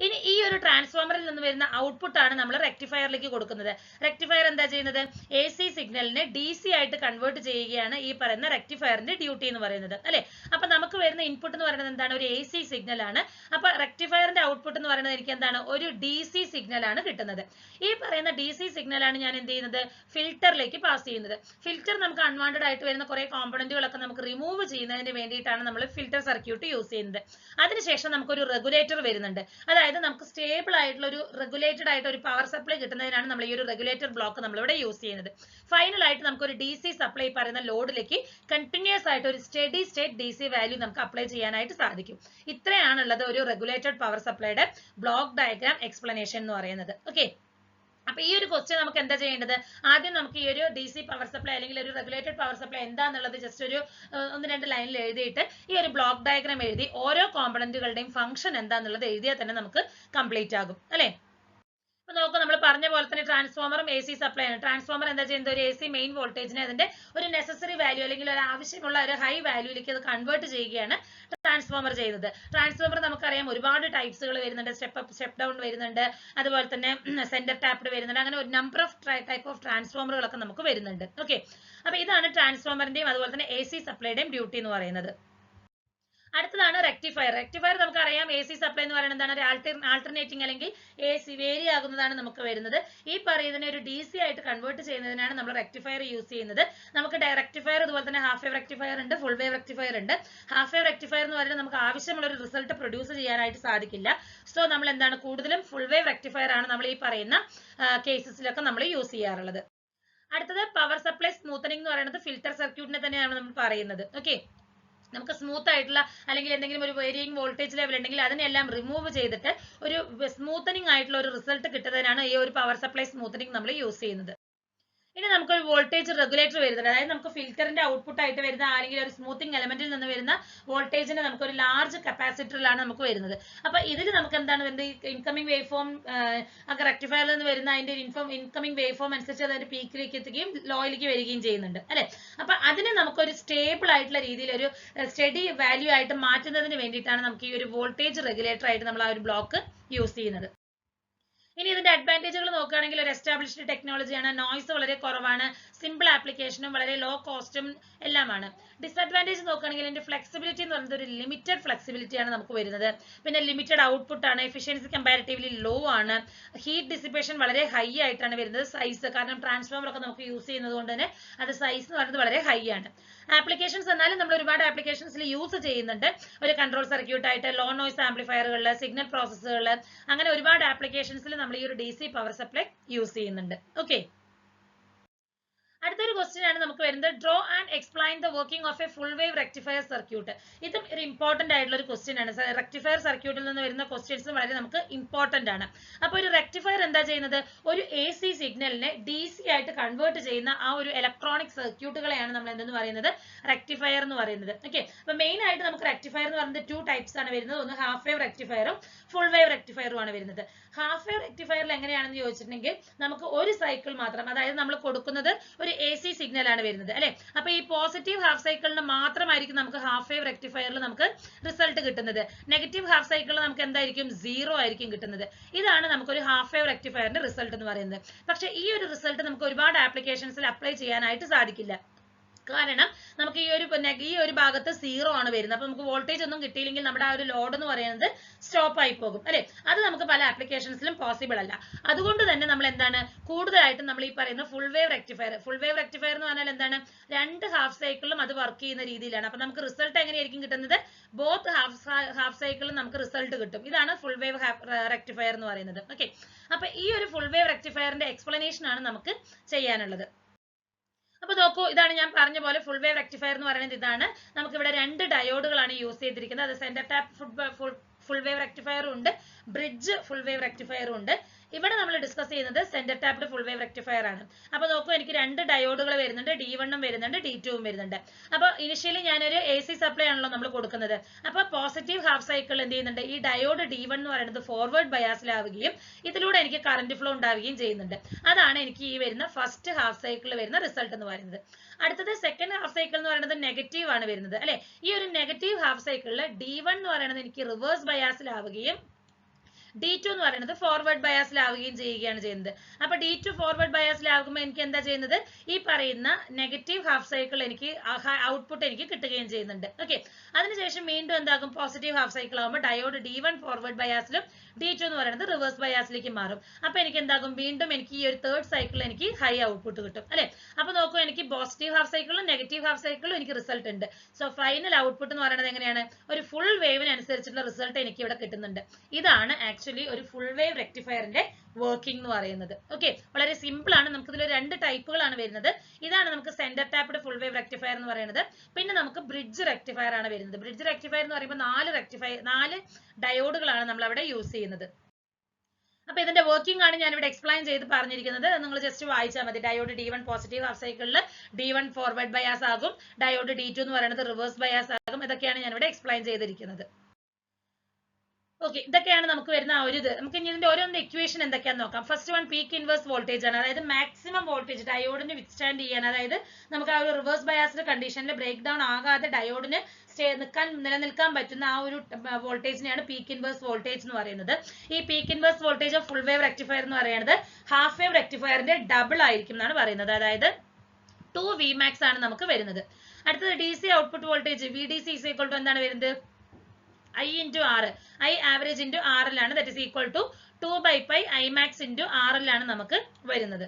Speaker 1: ഇനി ഈ ഒരു ട്രാൻസ്ഫോമറിൽ നിന്ന് വരുന്ന ഔട്ട്പുട്ട് ആണ് നമ്മൾ റെക്ടിഫയറിലേക്ക് കൊടുക്കുന്നത്. റെക്ടിഫയർ എന്താ ചെയ്യുന്നത്? AC സിഗ്നലിനെ DC ആയിട്ട് കൺവേർട്ട് ചെയ്യുകയാണ് ഈ പറയുന്ന റെക്ടിഫയറിന്റെ ഡ്യൂട്ടി എന്ന് പറയുന്നത് അല്ലെ. അപ്പൊ നമുക്ക് വരുന്ന ഇൻപുട്ട് എന്ന് പറയുന്നത് എന്താണ്? ഒരു AC സിഗ്നൽ ആണ്. അപ്പൊ റെക്ടിഫയറിന്റെ ഔട്ട്പുട്ട് എന്ന് പറയുന്നത് എനിക്ക് എന്താണ്? ഒരു DC സിഗ്നൽ ആണ് കിട്ടുന്നത്. ഈ പറയുന്ന DC സിഗ്നൽ ആണ് ഞാൻ എന്ത് ചെയ്യുന്നത്? ഫിൽറ്ററിലേക്ക് പാസ് ചെയ്യുന്നത്. ഫിൽറ്റർ നമുക്ക് അൺവാണ്ടഡ് ആയിട്ട് വരുന്ന കുറെ കോമ്പണന്റുകളൊക്കെ നമുക്ക് റിമൂവ് ചെയ്യുന്നതിന് വേണ്ടിയിട്ടാണ് നമ്മൾ ഫിൽറ്റർ സർക്യൂട്ട് യൂസ് ചെയ്യുന്നത്. അതിനുശേഷം നമുക്കൊരു റെഗുലേറ്റർ വരുന്നുണ്ട്. അതായത് അതായത് നമുക്ക് സ്റ്റേബിൾ ആയിട്ടുള്ള ഒരു റെഗുലേറ്റഡ് ആയിട്ട് ഒരു പവർ സപ്ലൈ കിട്ടുന്നതിനാണ് നമ്മൾ ഈ ഒരു റെഗുലേറ്റഡ് ബ്ലോക്ക് നമ്മളിവിടെ യൂസ് ചെയ്യുന്നത്. ഫൈനൽ ആയിട്ട് നമുക്ക് ഒരു DC സപ്ലൈ പറയുന്ന ലോഡിലേക്ക് കണ്ടിന്യൂസ് ആയിട്ട് ഒരു സ്റ്റഡി സ്റ്റേറ്റ് DC വാല്യൂ നമുക്ക് അപ്ലൈ ചെയ്യാനായിട്ട് സാധിക്കും. ഇത്രയാണുള്ളത് ഒരു റെഗുലേറ്റഡ് പവർ സപ്ലൈയുടെ ബ്ലോക്ക് ഡയഗ്രാം എക്സ്പ്ലനേഷൻ എന്ന് പറയുന്നത്. ഓക്കെ, അപ്പൊ ഈ ഒരു ക്വസ്റ്റ്യൻ നമുക്ക് എന്താ ചെയ്യേണ്ടത്? ആദ്യം നമുക്ക് ഈ ഒരു DC പവർ സപ്ലൈ അല്ലെങ്കിൽ ഒരു റെഗുലേറ്റഡ് പവർ സപ്ലൈ എന്താന്നുള്ളത് ജസ്റ്റ് ഒരു 1-2 ലൈനിൽ എഴുതിയിട്ട് ഈ ഒരു ബ്ലോക്ക് ഡയഗ്രാം എഴുതി ഓരോ കോമ്പണന്റുകളുടെയും ഫംഗ്ഷൻ എന്താന്നുള്ളത് എഴുതിയാൽ തന്നെ നമുക്ക് കംപ്ലീറ്റ് ആകും അല്ലെ. അപ്പൊ നോക്കൂ, നമ്മൾ പറഞ്ഞ പോലെ തന്നെ ട്രാൻസ്ഫോമറും AC സപ്ലൈ ആണ്. ട്രാൻസ്ഫോമർ എന്താ ചെയ്യുന്നത്? ഒരു AC മെയിൻ വോൾട്ടേജിനെ അതിന്റെ ഒരു നെസസറി വാല്യൂ അല്ലെങ്കിൽ ഒരു ആവശ്യമുള്ള ഒരു ഹൈ വാല്യൂയിലേക്ക് അത് കൺവേർട്ട് ചെയ്യുകയാണ് ട്രാൻസ്ഫോമർ ചെയ്യുന്നത്. ട്രാൻസ്ഫോമർ നമുക്കറിയാം ഒരുപാട് ടൈപ്സുകൾ വരുന്നുണ്ട്. സ്റ്റെപ്പ് അപ്പ് സ്റ്റെപ്പ് ഡൗൺ വരുന്നുണ്ട്, അതുപോലെ തന്നെ സെന്റർ ടാപ്ഡ് വരുന്നുണ്ട്. അങ്ങനെ ഒരു നമ്പർ ഓഫ് ടൈപ്പ് ഓഫ് ട്രാൻസ്ഫോമറുകളൊക്കെ നമുക്ക് വരുന്നുണ്ട്. ഓക്കെ, അപ്പൊ ഇതാണ് ട്രാൻസ്ഫോമറിന്റെയും അതുപോലെ തന്നെ AC സപ്ലൈയുടെയും ഡ്യൂട്ടി എന്ന് പറയുന്നത്. അടുത്തതാണ് റെക്ടിഫയർ. റെക്ടിഫയർ നമുക്കറിയാം AC സപ്ലൈ എന്ന് പറയുന്നത് എന്താണ്? ഒരു ആൾട്ടർനേറ്റിംഗ് അല്ലെങ്കിൽ AC വേരി ആകുന്നതാണ് നമുക്ക് വരുന്നത്. ഈ പറയുന്നതിനെ ഒരു DC ആയിട്ട് കൺവേർട്ട് ചെയ്യുന്നതിനാണ് നമ്മൾ റെക്ടിഫയർ യൂസ് ചെയ്യുന്നത്. നമുക്ക് റെക്ടിഫയർ അതുപോലെ തന്നെ ഹാഫ് വേവ് റെക്ടിഫയർ ഉണ്ട്, ഫുൾ വേവ് റെക്ടിഫയർ ഉണ്ട്. ഹാഫ് വേവ് റെക്ടിഫയർ എന്ന് പറയുന്നത് നമുക്ക് ആവശ്യമുള്ള ഒരു റിസൾട്ട് പ്രൊഡ്യൂസ് ചെയ്യാനായിട്ട് സാധിക്കില്ല. സോ നമ്മൾ എന്താണ് കൂടുതലും ഫുൾ വേവ് റെക്ടിഫയർ ആണ് നമ്മൾ ഈ പറയുന്ന കേസസിലൊക്കെ നമ്മൾ യൂസ് ചെയ്യാറുള്ളത്. അടുത്തത് പവർ സപ്ലൈ സ്മൂത്തനിങ് എന്ന് പറയുന്നത് ഫിൽറ്റർ സർക്യൂട്ടിനെ തന്നെയാണ് നമ്മൾ പറയുന്നത്. ഓക്കെ, നമുക്ക് സ്മൂത്ത് ആയിട്ടുള്ള അല്ലെങ്കിൽ എന്തെങ്കിലും ഒരു വേരിയിങ് വോൾട്ടേജ് ലെവൽ ഉണ്ടെങ്കിൽ അതിനെല്ലാം റിമൂവ് ചെയ്തിട്ട് ഒരു സ്മൂത്തനിങ് ആയിട്ടുള്ള ഒരു റിസൾട്ട് കിട്ടുന്നതിനാണ് ഈ ഒരു പവർ സപ്ലൈ സ്മൂത്തനിങ് നമ്മൾ യൂസ് ചെയ്യുന്നത്. ഇനി നമുക്കൊരു വോൾട്ടേജ് റെഗുലേറ്റർ വരുന്നുണ്ട്. അതായത് നമുക്ക് ഫിൽറ്ററിന്റെ ഔട്ട്പുട്ട് ആയിട്ട് വരുന്ന അല്ലെങ്കിൽ ഒരു സ്മൂത്തിങ് എലമെന്റിൽ നിന്ന് വരുന്ന വോൾട്ടേജിന് നമുക്ക് ഒരു ലാർജ് കപ്പാസിറ്ററിലാണ് നമുക്ക് വരുന്നത്. അപ്പൊ ഇതിൽ നമുക്ക് എന്താണ് വരുന്നത്? ഇൻകമിംഗ് വേവ് ഫോം റെക്ടിഫയറിൽ നിന്ന് വരുന്ന അതിന്റെ ഇൻകമിംഗ് വേവ് ഫോം അനുസരിച്ച് അതായത് പീക്കിലേക്ക് എത്തുകയും ലോയിലേക്ക് വരികയും ചെയ്യുന്നുണ്ട് അല്ലെ. അപ്പൊ അതിനെ നമുക്കൊരു സ്റ്റേബിൾ ആയിട്ടുള്ള രീതിയിൽ ഒരു സ്റ്റഡി വാല്യൂ ആയിട്ട് മാറ്റുന്നതിന് വേണ്ടിയിട്ടാണ് നമുക്ക് ഈ ഒരു വോൾട്ടേജ് റെഗുലേറ്റർ ആയിട്ട് നമ്മൾ ആ ഒരു ബ്ലോക്ക് യൂസ് ചെയ്യുന്നത്. ഇനി ഇതിന്റെ അഡ്വാൻറ്റേജുകൾ നോക്കുകയാണെങ്കിൽ ഒരു എസ്റ്റാബ്ലിഷ്ഡ് ടെക്നോളജിയാണ്, നോയ്സ് വളരെ കുറവാണ്, സിമ്പിൾ ആപ്ലിക്കേഷനും വളരെ ലോ കോസ്റ്റും എല്ലാമാണ്. ഡിസഡ്വാൻറ്റേജ് നോക്കുകയാണെങ്കിൽ ഇതിന്റെ ഫ്ലെക്സിബിലിറ്റി എന്ന് പറയുന്നത് ഒരു ലിമിറ്റഡ് ഫ്ലെക്സിബിലിറ്റി ആണ് നമുക്ക് വരുന്നത്. പിന്നെ ലിമിറ്റഡ് ഔട്ട്പുട്ട് ആണ്, എഫിഷ്യൻസി കമ്പാരിറ്റീവ്ലി ലോ ആണ്, ഹീറ്റ് ഡിസിപ്പേഷൻ വളരെ ഹൈ ആയിട്ടാണ് വരുന്നത്. സൈസ് കാരണം ട്രാൻസ്ഫോമർ ഒക്കെ നമുക്ക് യൂസ് ചെയ്യുന്നത് കൊണ്ട് തന്നെ അത് സൈസ് എന്ന് പറയുന്നത് വളരെ ഹൈ ആണ്. ആപ്ലിക്കേഷൻസ് എന്നാലും നമ്മൾ ഒരുപാട് ആപ്ലിക്കേഷൻസിൽ യൂസ് ചെയ്യുന്നുണ്ട്. ഒരു കൺട്രോൾ സർക്യൂട്ട് ആയിട്ട്, ലോ നോയ്സ് ആംപ്ലിഫയറുകളിൽ, സിഗ്നൽ പ്രോസസ്സുകളിൽ, അങ്ങനെ ഒരുപാട് ആപ്ലിക്കേഷൻസിൽ നമ്മൾ ഈ ഒരു DC പവർ സപ്ലൈ യൂസ് ചെയ്യുന്നുണ്ട്. ഓക്കെ, അടുത്തൊരു ക്വസ്റ്റ്യൻ ആണ് നമുക്ക് വരുന്നത്. Draw and explain the working of A full wave rectifier circuit. ഇതും ഒരു ഇമ്പോർട്ടന്റ് ആയിട്ടുള്ള ഒരു ക്വസ്റ്റ്യൻ ആണ്. റെക്ടിഫയർ സർക്യൂട്ടിൽ നിന്ന് വരുന്ന ക്വസ്റ്റ്യൻസ് വളരെ നമുക്ക് ഇമ്പോർട്ടന്റ് ആണ്. അപ്പൊ ഒരു റെക്ടിഫയർ എന്താ ചെയ്യുന്നത്? ഒരു AC സിഗ്നലിനെ DC ആയിട്ട് കൺവേർട്ട് ചെയ്യുന്ന ആ ഒരു ഇലക്ട്രോണിക് സർക്യൂട്ടുകളെയാണ് നമ്മൾ എന്തെന്ന് പറയുന്നത്? റെക്ടിഫയർ എന്ന് പറയുന്നത്. ഓക്കെ, അപ്പൊ മെയിൻ ആയിട്ട് നമുക്ക് റെക്ടിഫയർ എന്ന് പറയുന്നത് 2 ടൈപ്സ് ആണ് വരുന്നത്. ഒന്ന് ഹാഫ് വേവ് റെക്ടിഫയറും ഫുൾ വേവ് റെക്ടിഫയറും ആണ് വരുന്നത്. ഹാഫ് വേവ് റെക്ടിഫയറിൽ എങ്ങനെയാണെന്ന് ചോദിച്ചിട്ടുണ്ടെങ്കിൽ നമുക്ക് ഒരു സൈക്കിൾ മാത്രം, അതായത് നമ്മൾ കൊടുക്കുന്നത് ഒരു AC സിഗ്നൽ ആണ് വരുന്നത് അല്ലെ. അപ്പൊ ഈ പോസിറ്റീവ് ഹാഫ് സൈക്കിളിന് മാത്രമായിരിക്കും നമുക്ക് ഹാഫ് വേവ് റെക്ടിഫയറിൽ നമുക്ക് റിസൾട്ട് കിട്ടുന്നത്. നെഗറ്റീവ് ഹാഫ് സൈക്കിളിൽ നമുക്ക് എന്തായിരിക്കും? 0 ആയിരിക്കും കിട്ടുന്നത്. ഇതാണ് നമുക്കൊരു ഹാഫ് വേവ് റെക്ടിഫയറിന്റെ റിസൾട്ട് എന്ന് പറയുന്നത്. പക്ഷെ ഈ ഒരു റിസൾട്ട് നമുക്ക് ഒരുപാട് ആപ്ലിക്കേഷൻസിൽ അപ്ലൈ ചെയ്യാനായിട്ട് സാധിക്കില്ല. കാരണം നമുക്ക് ഈ ഒരു ഭാഗത്ത് 0 ആണ് വരുന്നത്. അപ്പൊ നമുക്ക് വോൾട്ടേജ് ഒന്നും കിട്ടിയില്ലെങ്കിൽ നമ്മുടെ ആ ഒരു ലോഡ് എന്ന് പറയുന്നത് സ്റ്റോപ്പ് ആയി പോകും അല്ലെ. അത് നമുക്ക് പല ആപ്ലിക്കേഷൻസിലും പോസിബിൾ അല്ല. അതുകൊണ്ട് തന്നെ നമ്മൾ എന്താണ് കൂടുതലായിട്ടും നമ്മൾ ഈ പറയുന്ന ഫുൾ വേവ് റെക്ടിഫയർ എന്ന് പറഞ്ഞാൽ എന്താണ്? 2 ഹാഫ് സൈക്കിളിലും അത് വർക്ക് ചെയ്യുന്ന രീതിയിലാണ്. അപ്പൊ നമുക്ക് റിസൾട്ട് എങ്ങനെയായിരിക്കും കിട്ടുന്നത്? ബോത്ത് ഹാഫ് സൈക്കിളും നമുക്ക് റിസൾട്ട് കിട്ടും. ഇതാണ് ഫുൾ വേവ് റെക്ടിഫയർ എന്ന് പറയുന്നത്. ഓക്കെ, അപ്പൊ ഈ ഒരു ഫുൾ വേവ് റെക്ടിഫയറിന്റെ എക്സ്പ്ലനേഷൻ ആണ് നമുക്ക് ചെയ്യാനുള്ളത്. അപ്പൊ നോക്കൂ, ഇതാണ് ഞാൻ പറഞ്ഞ പോലെ ഫുൾ വേവ് റെക്ടിഫയർ എന്ന് പറയുന്നത് ഇതാണ്. നമുക്ക് ഇവിടെ 2 ഡയോഡുകളാണ് യൂസ് ചെയ്തിരിക്കുന്നത്. അത് സെന്റർ ടാപ്പ് ഫുൾ വേവ് റെക്ടിഫയറും ഉണ്ട്, ബ്രിഡ്ജ് ഫുൾ വേവ് റെക്ടിഫയറും ഉണ്ട്. ഇവിടെ നമ്മൾ ഡിസ്കസ് ചെയ്യുന്നത് centre tapped full wave rectifier ആണ്. അപ്പൊ നോക്കൂ, എനിക്ക് 2 ഡയോഡുകൾ വരുന്നുണ്ട്, D1 വരുന്നുണ്ട്, D2 വരുന്നുണ്ട്. അപ്പൊ ഇനിഷ്യലി ഞാനൊരു AC സപ്ലൈ ആണല്ലോ നമ്മൾ കൊടുക്കുന്നത്. അപ്പൊ പോസിറ്റീവ് ഹാഫ് സൈക്കിൾ എന്ത് ചെയ്യുന്നുണ്ട്? ഈ ഡയോഡ് D1 എന്ന് പറയുന്നത് ഫോർവേഡ് ബയാസിലാവുകയും ഇതിലൂടെ എനിക്ക് കറന്റ് ഫ്ലോ ഉണ്ടാവുകയും ചെയ്യുന്നുണ്ട്. അതാണ് എനിക്ക് ഈ വരുന്ന ഫസ്റ്റ് ഹാഫ് സൈക്കിൾ വരുന്ന റിസൾട്ട് എന്ന് പറയുന്നത്. അടുത്തത് സെക്കൻഡ് ഹാഫ് സൈക്കിൾ എന്ന് പറയുന്നത് നെഗറ്റീവ് ആണ് വരുന്നത് അല്ലെ. ഈ ഒരു നെഗറ്റീവ് ഹാഫ് സൈക്കിളിൽ D1 എന്ന് പറയുന്നത് എനിക്ക് റിവേഴ്സ് ബയാസിലാവുകയും D2 എന്ന് പറയുന്നത് ഫോർവേഡ് ബയാസിലാവുകയും ചെയ്യുകയാണ് ചെയ്യുന്നത്. അപ്പൊ D2 ഫോർവേഡ് ബയാസിലാകുമ്പോൾ എനിക്ക് എന്താ ചെയ്യുന്നത്? ഈ പറയുന്ന നെഗറ്റീവ് ഹാഫ് സൈക്കിൾ എനിക്ക് ഔട്ട്പുട്ട് എനിക്ക് കിട്ടുകയും ചെയ്യുന്നുണ്ട്. ഓക്കെ, അതിനുശേഷം വീണ്ടും എന്താകും? പോസിറ്റീവ് ഹാഫ് സൈക്കിൾ ആകുമ്പോൾ ഡയോഡ് D1 ഫോർവേഡ് ബയാസിലും D2 എന്ന് പറയുന്നത് റിവേഴ്സ് ബയാസിലേക്ക് മാറും. അപ്പൊ എനിക്ക് എന്താകും? വീണ്ടും എനിക്ക് ഈ ഒരു തേർഡ് സൈക്കിൾ എനിക്ക് ഹൈ ഔട്ട്പുട്ട് കിട്ടും അല്ലെ. അപ്പൊ നോക്കൂ, എനിക്ക് പോസിറ്റീവ് ഹാഫ് സൈക്കിളും നെഗറ്റീവ് ഹാഫ് സൈക്കിളും എനിക്ക് റിസൾട്ട് ഉണ്ട്. സോ ഫൈനൽ ഔട്ട്പുട്ട് എന്ന് പറയുന്നത് എങ്ങനെയാണ്? ഒരു ഫുൾ വേവിനനുസരിച്ചുള്ള റിസൾട്ട് എനിക്ക് ഇവിടെ കിട്ടുന്നുണ്ട്. ഇതാണ് ആക്ച്വലി ഒരു ഫുൾ വേവ് റെക്ടിഫയറിന്റെ വർക്കിംഗ് എന്ന് പറയുന്നത്. ഓക്കെ, വളരെ സിമ്പിൾ ആണ്. നമുക്ക് ഇതിൽ 2 ടൈപ്പുകളാണ് വരുന്നത്. ഇതാണ് നമുക്ക് centre tapped full wave rectifier എന്ന് പറയുന്നത്. പിന്നെ നമുക്ക് ബ്രിഡ്ജ് റെക്ടിഫയർ ആണ് വരുന്നത്. ബ്രിഡ്ജ് റെക്ടിഫയർ എന്ന് പറയുമ്പോൾ 4 ഡയോഡുകളാണ് നമ്മൾ അവിടെ യൂസ് ചെയ്യുന്നത്. അപ്പൊ ഇതിന്റെ വർക്കിംഗ് ആണ് ഞാൻ ഇവിടെ എക്സ്പ്ലെയിൻ ചെയ്ത് പറഞ്ഞിരിക്കുന്നത്. നിങ്ങൾ ജസ്റ്റ് വായിച്ചാൽ മതി. ഡയോഡ് D1 പോസിറ്റീവ് ഹാഫ് സൈക്കിളിൽ D1 ഫോർവേഡ് ബയാസ് ആകും, ഡയോഡ് D2 എന്ന് പറയുന്നത് റിവേഴ്സ് ബയാസ് ആകും. ഇതൊക്കെയാണ് ഞാൻ ഇവിടെ എക്സ്പ്ലെയിൻ ചെയ്തിരിക്കുന്നത്. ഓക്കെ, ഇതൊക്കെയാണ് നമുക്ക് വരുന്ന ആ ഒരു ഇത്. നമുക്ക് ഇനി ഇതിന്റെ ഓരോന്ന് ഇക്വേഷൻ എന്തൊക്കെയാണെന്ന് നോക്കാം. First one peak inverse voltage ആണ്. അതായത് മാക്സിമം വോൾട്ടേജ് ഡയോഡിന് വിത്ത്സ്റ്റാൻഡ് ചെയ്യാൻ, അതായത് നമുക്ക് ആ ഒരു റിവേഴ്സ് ബയാസ്ഡ് കണ്ടീഷനിൽ ബ്രേക്ക് ഡൗൺ ആകാതെ ഡയോഡിന് നിലനിൽക്കാൻ പറ്റുന്ന ആ ഒരു വോൾട്ടേജിനെയാണ് പീക്ക് ഇൻവേഴ്സ് വോൾട്ടേജ് എന്ന് പറയുന്നത്. ഈ peak inverse voltage of full wave rectifier എന്ന് പറയുന്നത് ഹാഫ് വേവ് റെക്ടിഫയറിന്റെ ഡബിൾ ആയിരിക്കും എന്നാണ് പറയുന്നത്. അതായത് 2 Vmax ആണ് നമുക്ക് വരുന്നത്. അടുത്തത് DC output voltage VDC is equal to എന്താണ് വരുന്നത്? I into R, I average into RL ആണ്. That is equal to 2/pi Imax into RL ആണ് നമുക്ക് വരുന്നത്.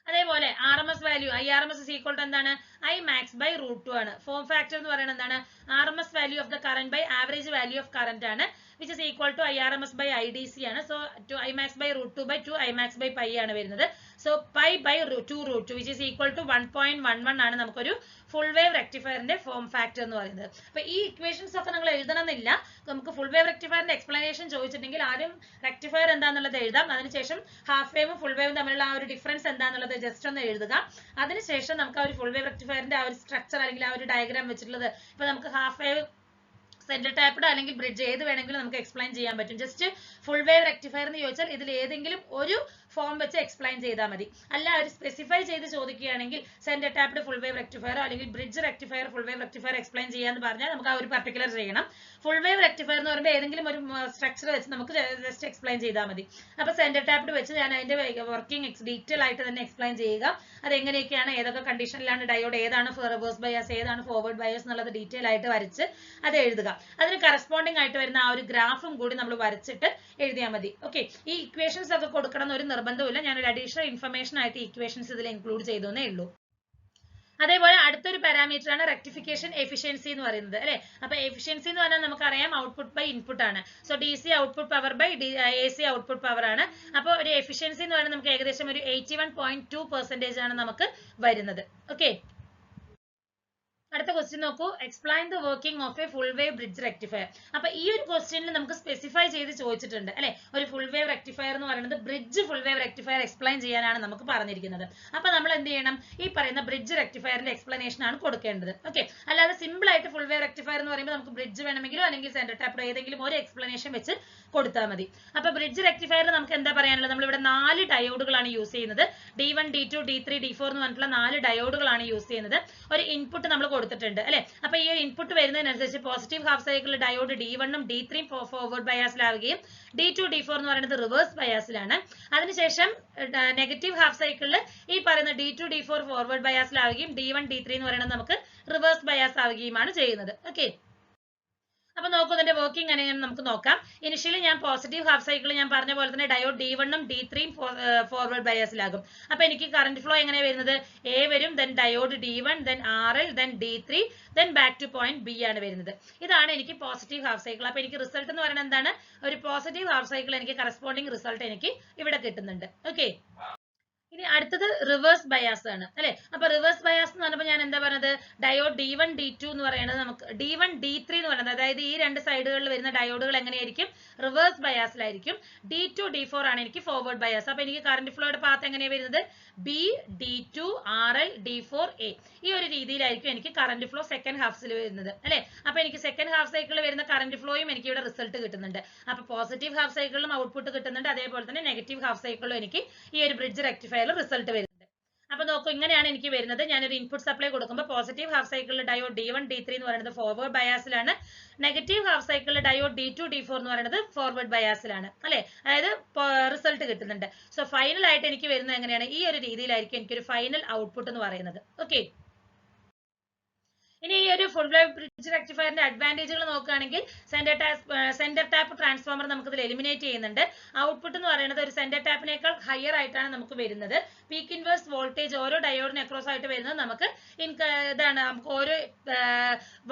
Speaker 1: അതേപോലെ RMS value IRMS is equal to എന്താണ്? Imax by √2 ആണ്. ഫോം ഫാക്ടർ എന്ന് പറയുന്നത് എന്താണ്? RMS value of the current by average value of current ആണ്, which is equal to IRMS by IDC ആണ്. So Imax by √2 by 2 Imax by pi ആണ് വരുന്നത്. So pi by 2√2 which is equal to 1.11 ആണ് നമുക്കൊരു full wave റെക്ടിഫയറിന്റെ form factor എന്ന് പറയുന്നത്. അപ്പൊ ഈ ഇക്വേഷൻസ് ഒക്കെ നിങ്ങൾ എഴുതണമെന്നില്ല. നമുക്ക് ഫുൾ വേവ് റെക്ടിഫയറിന്റെ എക്സ്പ്ലനേഷൻ ചോദിച്ചിട്ടുണ്ടെങ്കിൽ ആദ്യം റെക്ടിഫയർ എന്താണെന്നുള്ളത് എഴുതാം. അതിനുശേഷം ഹാഫ് വേവും ഫുൾ വേവും തമ്മിലുള്ള ആ ഒരു ഡിഫറൻസ് എന്താണെന്നുള്ളത് ജസ്റ്റ് ഒന്ന് എഴുതുക. അതിനുശേഷം നമുക്ക് ആ ഒരു ഫുൾ വേവ് റെക്ടിഫയറിന്റെ ആ ഒരു സ്ട്രക്ചർ അല്ലെങ്കിൽ ആ ഒരു ഡയഗ്രാം വെച്ചിട്ടുള്ളത് ഇപ്പൊ നമുക്ക് ഹാഫ് വേവ് സെന്റർ ടാപ്ഡ് അല്ലെങ്കിൽ ബ്രിഡ്ജ് ഏത് വേണമെങ്കിലും നമുക്ക് എക്സ്പ്ലെയിൻ ചെയ്യാൻ പറ്റും. ജസ്റ്റ് ഫുൾ വേവ് റെക്ടിഫയർ എന്ന് ചോദിച്ചാൽ ഇതിൽ ഏതെങ്കിലും ഒരു ഫോം വെച്ച് എക്സ്പ്ലെയിൻ ചെയ്താൽ മതി. അല്ല അവർ സ്പെസിഫൈ ചെയ്ത് ചോദിക്കുകയാണെങ്കിൽ centre tapped full wave rectifier അല്ലെങ്കിൽ bridge rectifier full wave rectifier explain ചെയ്യാന്ന് പറഞ്ഞാൽ നമുക്ക് ആ ഒരു പർട്ടിക്കുലർ ചെയ്യണം. ഫുൾ വേവ് റെക്ടിഫയർ എന്ന് പറയുമ്പോൾ ഏതെങ്കിലും ഒരു സ്ട്രക്ചർ വെച്ച് നമുക്ക് ജസ്റ്റ് എക്സ്പ്ലെയിൻ ചെയ്താൽ മതി. അപ്പൊ സെന്റർ ടാപ്ഡ് വെച്ച് ഞാൻ അതിന്റെ വർക്കിംഗ് ഡീറ്റെയിൽ ആയിട്ട് തന്നെ എക്സ്പ്ലെയിൻ ചെയ്യുക. അത് എങ്ങനെയൊക്കെയാണ്, ഏതൊക്കെ കണ്ടീഷനിലാണ് ഡയോഡ്, ഏതാണ് റിവേഴ്സ് ബയാസ്, ഏതാണ് ഫോർവേഡ് ബയാസ് എന്നുള്ളത് ഡീറ്റെയിൽ ആയിട്ട് വരച്ച് അത് എഴുതുക. അതിന് കറസ്പോണ്ടിങ് ആയിട്ട് വരുന്ന ആ ഒരു ഗ്രാഫും കൂടി നമ്മൾ വരച്ചിട്ട് എഴുതിയാൽ മതി. ഓക്കെ, ഈ ഇക്വേഷൻസ് ഒക്കെ കൊടുക്കണം എന്നൊരു നിർബന്ധമില്ല. ഞാനൊരു അഡീഷണൽ ഇൻഫർമേഷൻ ആയിട്ട് ഇക്വേഷൻസ് ഇതിൽ ഇൻക്ലൂഡ് ചെയ്തേ ഉള്ളൂ. അതേപോലെ അടുത്തൊരു പാരാമീറ്റർ ആണ് റെക്ടിഫിക്കേഷൻ എഫിഷ്യൻസി എന്ന് പറയുന്നത് അല്ലെ. അപ്പൊ എഫിഷ്യൻസി എന്ന് പറഞ്ഞാൽ നമുക്കറിയാം ഔട്ട്പുട്ട് ബൈ ഇൻപുട്ട് ആണ്. So DC output power by AC output power ആണ്. അപ്പോൾ ഒരു എഫിഷ്യൻസി എന്ന് പറയുന്നത് നമുക്ക് ഏകദേശം ഒരു 81.2% ആണ് നമുക്ക് വരുന്നത്. ഓക്കെ, അടുത്ത ക്വസ്റ്റ്യൻ നോക്കൂ. Explain the working of A full wave bridge rectifier. അപ്പൊ ഈ ഒരു ക്വസ്റ്റ്യനിൽ നമുക്ക് സ്പെസിഫൈ ചെയ്ത് ചോദിച്ചിട്ടുണ്ട് അല്ലെ. ഒരു ഫുൾ വേവ് റെക്ടിഫയർ എന്ന് പറയുന്നത് bridge full wave rectifier explain ചെയ്യാനാണ് നമുക്ക് പറഞ്ഞിരിക്കുന്നത്. അപ്പൊ നമ്മൾ എന്ത് ചെയ്യണം? ഈ പറയുന്ന ബ്രിഡ്ജ് റെക്ടിഫയറിന്റെ എക്സ്പ്ലനേഷൻ ആണ് കൊടുക്കേണ്ടത്. ഓക്കെ, അല്ലാതെ സിമ്പിൾ ആയിട്ട് ഫുൾ വേവ് റെക്ടിഫയർ എന്ന് പറയുമ്പോൾ നമുക്ക് ബ്രിഡ്ജ് വേണമെങ്കിലോ അല്ലെങ്കിൽ സെന്റർ ടാപ്ഡ് ഏതെങ്കിലും ഒരു എക്സ്പ്ലനേഷൻ വെച്ച് കൊടുത്താൽ മതി. അപ്പൊ ബ്രിഡ്ജ് റെക്ടിഫയറിൽ നമുക്ക് എന്താ പറയാനുള്ളത്? നമ്മളിവിടെ 4 ഡയോഡുകളാണ് യൂസ് ചെയ്യുന്നത്. D1 D2 D3 D4 എന്ന് പറഞ്ഞിട്ടുള്ള 4 ഡയോഡുകളാണ് യൂസ് ചെയ്യുന്നത്. ഒരു ഇൻപുട്ട് നമ്മൾ കൊടുത്തിട്ടുണ്ട് അല്ലെ. അപ്പൊ ഈ ഒരു ഇൻപുട്ട് വരുന്നതിനനുസരിച്ച് പോസിറ്റീവ് ഹാഫ് സൈക്കിളിൽ ഡയോഡ് D1 ഉം D3 ഫോർവേഡ് ബയാസിലാവുകയും D2 D4 എന്ന് പറയുന്നത് റിവേഴ്സ് ബയാസിലാണ്. അതിനുശേഷം നെഗറ്റീവ് ഹാഫ് സൈക്കിളിൽ ഈ പറയുന്ന D2 D4 forward ബയാസിലാവുകയും D1 D3 എന്ന് പറയുന്നത് നമുക്ക് റിവേഴ്സ് ബയാസ് ആവുകയുമാണ് ചെയ്യുന്നത്. ഓക്കെ, അപ്പൊ നോക്കൂ ഇതിന്റെ വർക്കിംഗ് എങ്ങനെയാണെന്ന് നമുക്ക് നോക്കാം. ഇനിഷ്യലി ഞാൻ പോസിറ്റീവ് ഹാഫ് സൈക്കിൾ ഞാൻ പറഞ്ഞ പോലെ തന്നെ ഡയോഡ് D1 ഉം D3 ഫോർവേഡ് ബയാസിലാകും. അപ്പൊ എനിക്ക് കറന്റ് ഫ്ലോ എങ്ങനെയാ വരുന്നത്? A വരും, then diode D1, then RL, then D3, then back two point B ആണ് വരുന്നത്. ഇതാണ് എനിക്ക് പോസിറ്റീവ് ഹാഫ് സൈക്കിൾ. അപ്പൊ എനിക്ക് റിസൾട്ട് എന്ന് പറയുന്നത് എന്താണ്? ഒരു പോസിറ്റീവ് ഹാഫ് സൈക്കിൾ എനിക്ക് കറസ്പോണ്ടിങ് റിസൾട്ട് എനിക്ക് ഇവിടെ കിട്ടുന്നുണ്ട്. ഓക്കെ, ഇനി അടുത്തത് റിവേഴ്സ് ബയാസ് ആണ് അല്ലെ. അപ്പൊ റിവേഴ്സ് ബയാസ് എന്ന് പറഞ്ഞപ്പോൾ ഞാൻ എന്താ പറഞ്ഞത്? ഡയോഡ് D1 D2 എന്ന് പറയുന്നത് നമുക്ക് D1 D3 എന്ന് പറയുന്നത്, അതായത് ഈ 2 സൈഡുകളിൽ വരുന്ന ഡയോഡുകൾ എങ്ങനെയായിരിക്കും? റിവേഴ്സ് ബയാസിലായിരിക്കും. D2 D4 ആണ് എനിക്ക് ഫോർവേഡ് ബയാസ്. അപ്പൊ എനിക്ക് കറന്റ് ഫ്ലോയുടെ പാത്ത് എങ്ങനെയാണ് വരുന്നത്? B D2 RL D4 A. ഈ ഒരു രീതിയിലായിരിക്കും എനിക്ക് കറന്റ് ഫ്ലോ സെക്കൻഡ് ഹാഫിൽ വരുന്നത് അല്ലെ. അപ്പൊ എനിക്ക് സെക്കൻഡ് ഹാഫ് സൈക്കിളിൽ വരുന്ന കറന്റ് ഫ്ലോയും എനിക്ക് ഇവിടെ റിസൾട്ട് കിട്ടുന്നുണ്ട്. അപ്പൊ പോസിറ്റീവ് ഹാഫ് സൈക്കിളിലും ഔട്ട്പുട്ട് കിട്ടുന്നുണ്ട്, അതേപോലെ തന്നെ നെഗറ്റീവ് ഹാഫ് സൈക്കിളിലും എനിക്ക് ഈ ഒരു ബ്രിഡ്ജ് റെക്ടിഫയറിൽ റിസൾട്ട് വരുന്നുണ്ട്. അപ്പൊ നോക്കൂ, ഇങ്ങനെയാണ് എനിക്ക് വരുന്നത്. ഞാനൊരു ഇൻപുട്ട് സപ്ലൈ കൊടുക്കുമ്പോൾ പോസിറ്റീവ് ഹാഫ് സൈക്കിളിൽ ഡയോഡ് D1 D3 എന്ന് പറയുന്നത് ഫോർവേഡ് ബയാസിലാണ്. നെഗറ്റീവ് ഹാഫ് സൈക്കിളിൽ ഡയോഡ് D2 D4 എന്ന് പറയുന്നത് ഫോർവേഡ് ബയാസിലാണ് അല്ലെ. അതായത് റിസൾട്ട് കിട്ടുന്നുണ്ട്. സോ ഫൈനൽ ആയിട്ട് എനിക്ക് വരുന്നത് എങ്ങനെയാണ്? ഈ ഒരു രീതിയിലായിരിക്കും എനിക്കൊരു ഫൈനൽ ഔട്ട്പുട്ട് എന്ന് പറയുന്നത്. ഓക്കെ, ഇനി ഈ ഒരു ഫുൾ വേവ് ബ്രിഡ്ജ് റെക്ടിഫയറിന്റെ അഡ്വാൻറ്റേജുകൾ നോക്കുകയാണെങ്കിൽ സെന്റർ ടാപ്പ് ട്രാൻസ്ഫോമർ നമുക്ക് ഇതിൽ എലിമിനേറ്റ് ചെയ്യുന്നുണ്ട്. ഔട്ട്പുട്ട് എന്ന് പറയുന്നത് ഒരു സെന്റർ ടാപ്പിനേക്കാൾ ഹയർ ആയിട്ടാണ് നമുക്ക് വരുന്നത്. പീക്ക് ഇൻവേഴ്സ് വോൾട്ടേജ് ഓരോ ഡയോഡിന് അക്രോസ് ആയിട്ട് വരുന്നത് നമുക്ക് ഇതാണ് നമുക്ക് ഓരോ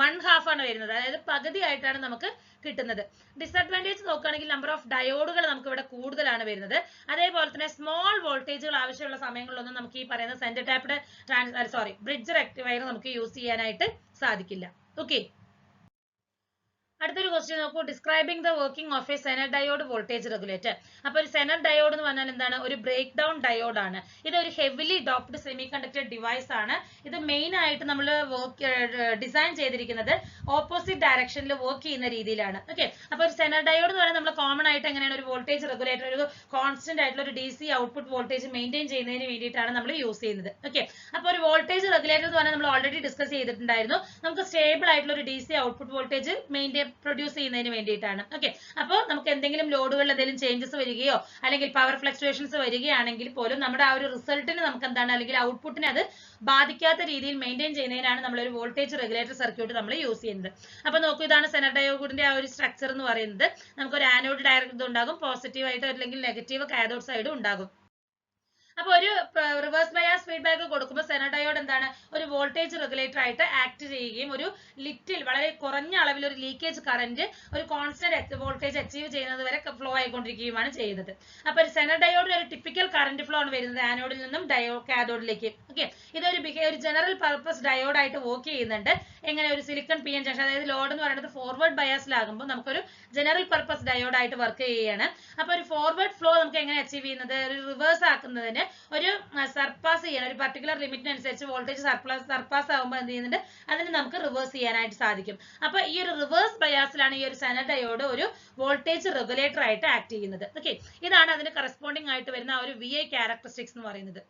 Speaker 1: 1/2 ആണ് വരുന്നത്, അതായത് പകുതി ആയിട്ടാണ് നമുക്ക് കിട്ടുന്നത്. ഡിസഡ്വാൻറ്റേജ് നോക്കുകയാണെങ്കിൽ നമ്പർ ഓഫ് ഡയോഡുകൾ നമുക്ക് ഇവിടെ കൂടുതലാണ് വരുന്നത്. അതേപോലെ തന്നെ സ്മോൾ വോൾട്ടേജുകൾ ആവശ്യമുള്ള സമയങ്ങളിലൊന്നും നമുക്ക് ഈ പറയുന്ന സെന്റർ ടാപ്ഡ് ബ്രിഡ്ജ് റെക്ടിഫയർ നമുക്ക് യൂസ് ചെയ്യാനായിട്ട് സാധിക്കില്ല. ഓക്കെ, അടുത്തൊരു ക്വസ്റ്റ്യൻ നോക്കൂ. Describing the working of A Zener diode voltage regulator. അപ്പോൾ ഒരു സെനർ ഡയോഡ് എന്ന് പറഞ്ഞാൽ എന്താണ്? ഒരു ബ്രേക്ക് ഡൗൺ ഡയോഡ് ആണ്. ഇതൊരു heavily doped semi conductor device ആണ്. ഇത് മെയിൻ ആയിട്ട് നമ്മൾ ഡിസൈൻ ചെയ്തിരിക്കുന്നത് ഓപ്പോസിറ്റ് ഡയറക്ഷനിൽ വർക്ക് ചെയ്യുന്ന രീതിയിലാണ്. ഓക്കെ, അപ്പോൾ ഒരു സെനർ ഡയോഡ് എന്ന് പറഞ്ഞാൽ നമ്മൾ കോമൺ ആയിട്ട് എങ്ങനെയാണ് ഒരു വോൾട്ടേജ് റെഗുലേറ്റർ, ഒരു കോൺസ്റ്റന്റ് ആയിട്ടുള്ള ഒരു DC ഔട്ട്പുട്ട് വോൾട്ടേജ് മെയിൻറ്റെയിൻ ചെയ്യുന്നതിന് വേണ്ടിയിട്ടാണ് നമ്മൾ യൂസ് ചെയ്യുന്നത്. ഓക്കെ, അപ്പോൾ ഒരു വോൾട്ടേജ് റെഗുലേറ്റർ എന്ന് പറഞ്ഞാൽ നമ്മൾ ഓൾറെഡി ഡിസ്കസ് ചെയ്തിട്ടുണ്ടായിരുന്നു. നമുക്ക് സ്റ്റേബിൾ ആയിട്ടുള്ള ഒരു DC output voltage maintain produce ചെയ്യുന്നതിന് വേണ്ടിയിട്ടാണ്. ഓക്കെ, അപ്പോൾ നമുക്ക് എന്തെങ്കിലും ലോഡുകളിൽ എന്തെങ്കിലും ചേഞ്ചസ് വരികയോ അല്ലെങ്കിൽ പവർ ഫ്ലക്ച്വേഷൻസ് വരികയാണെങ്കിൽ പോലും നമ്മുടെ ആ ഒരു റിസൾട്ടിന് നമുക്ക് എന്താണ്, അല്ലെങ്കിൽ ഔട്ട്പുട്ടിനെ അത് ബാധിക്കാത്ത രീതിയിൽ മെയിൻറ്റെയിൻ ചെയ്യുന്നതിനാണ് നമ്മൾ ഒരു വോൾട്ടേജ് റെഗുലേറ്റർ സർക്യൂട്ട് നമ്മൾ യൂസ് ചെയ്യുന്നത്. അപ്പോൾ നോക്കൂ, ഇതാണ് സെനർ ഡയോഡിന്റെ ആ ഒരു സ്ട്രക്ചർ എന്ന് പറയുന്നത്. നമുക്ക് ഒരു ആനോഡ് ഡയറക്റ്റ് ഉണ്ടാകും, പോസിറ്റീവ് ആയിട്ട് അല്ലെങ്കിൽ നെഗറ്റീവ് കാഥോഡ് സൈഡും ഉണ്ടാകും. അപ്പോൾ ഒരു റിവേഴ്സ് ബയാസ് ഫീഡ്ബാക്ക് കൊടുക്കുമ്പോൾ സെനർ ഡയോഡ് എന്താണ്, ഒരു വോൾട്ടേജ് റെഗുലേറ്റർ ആയിട്ട് ആക്ട് ചെയ്യുകയും ഒരു വളരെ കുറഞ്ഞ അളവിൽ ഒരു ലീക്കേജ് കറന്റ് ഒരു കോൺസ്റ്റന്റ് വോൾട്ടേജ് അച്ചീവ് ചെയ്യുന്നത് വരെ ഫ്ലോ ആയിക്കൊണ്ടിരിക്കുകയുമാണ് ചെയ്യുന്നത്. അപ്പോൾ ഒരു സെനർ ഡയോഡിൽ ഒരു ടിപ്പിക്കൽ കറന്റ് ഫ്ലോ ആണ് വരുന്നത് ആനോഡിൽ നിന്നും കാഥോഡിലേക്ക്. ഓക്കെ, ഇതൊരു ജനറൽ പർപ്പസ് ഡയോഡ് ആയിട്ട് വർക്ക് ചെയ്യുന്നുണ്ട്. എങ്ങനെ? ഒരു സിലിക്കൺ PN ജംഗ്ഷൻ, അതായത് ലോഡ് എന്ന് പറയുന്നത് ഫോർവേഡ് ബയാസിലാകുമ്പോൾ നമുക്കൊരു ജനറൽ പർപ്പസ് ഡയോഡ് ആയിട്ട് വർക്ക് ചെയ്യുകയാണ്. അപ്പോൾ ഒരു ഫോർവേഡ് ഫ്ലോ നമുക്ക് എങ്ങനെ അച്ചീവ് ചെയ്യുന്നത്? ഒരു റിവേഴ്സ് ആക്കുന്നതിന് ഒരു സർപ്പാസ് ചെയ്യാൻ, ഒരു പർട്ടിക്കുലർ ലിമിറ്റിനനുസരിച്ച് വോൾട്ടേജ് സർപ്പാസ് ആകുമ്പോൾ എന്ത് ചെയ്യുന്നുണ്ട്, അതിന് നമുക്ക് റിവേഴ്സ് ചെയ്യാനായിട്ട് സാധിക്കും. അപ്പൊ ഈ ഒരു റിവേഴ്സ് ബയാസിലാണ് ഈ ഒരു സെനർ ഡയോഡ് ഒരു വോൾട്ടേജ് റെഗുലേറ്റർ ആയിട്ട് ആക്ട് ചെയ്യുന്നത്. ഓക്കെ, ഇതാണ് അതിന് കറസ്പോണ്ടിങ് ആയിട്ട് വരുന്ന ഒരു VI ക്യാരക്ടറിസ്റ്റിക്സ് എന്ന് പറയുന്നത്.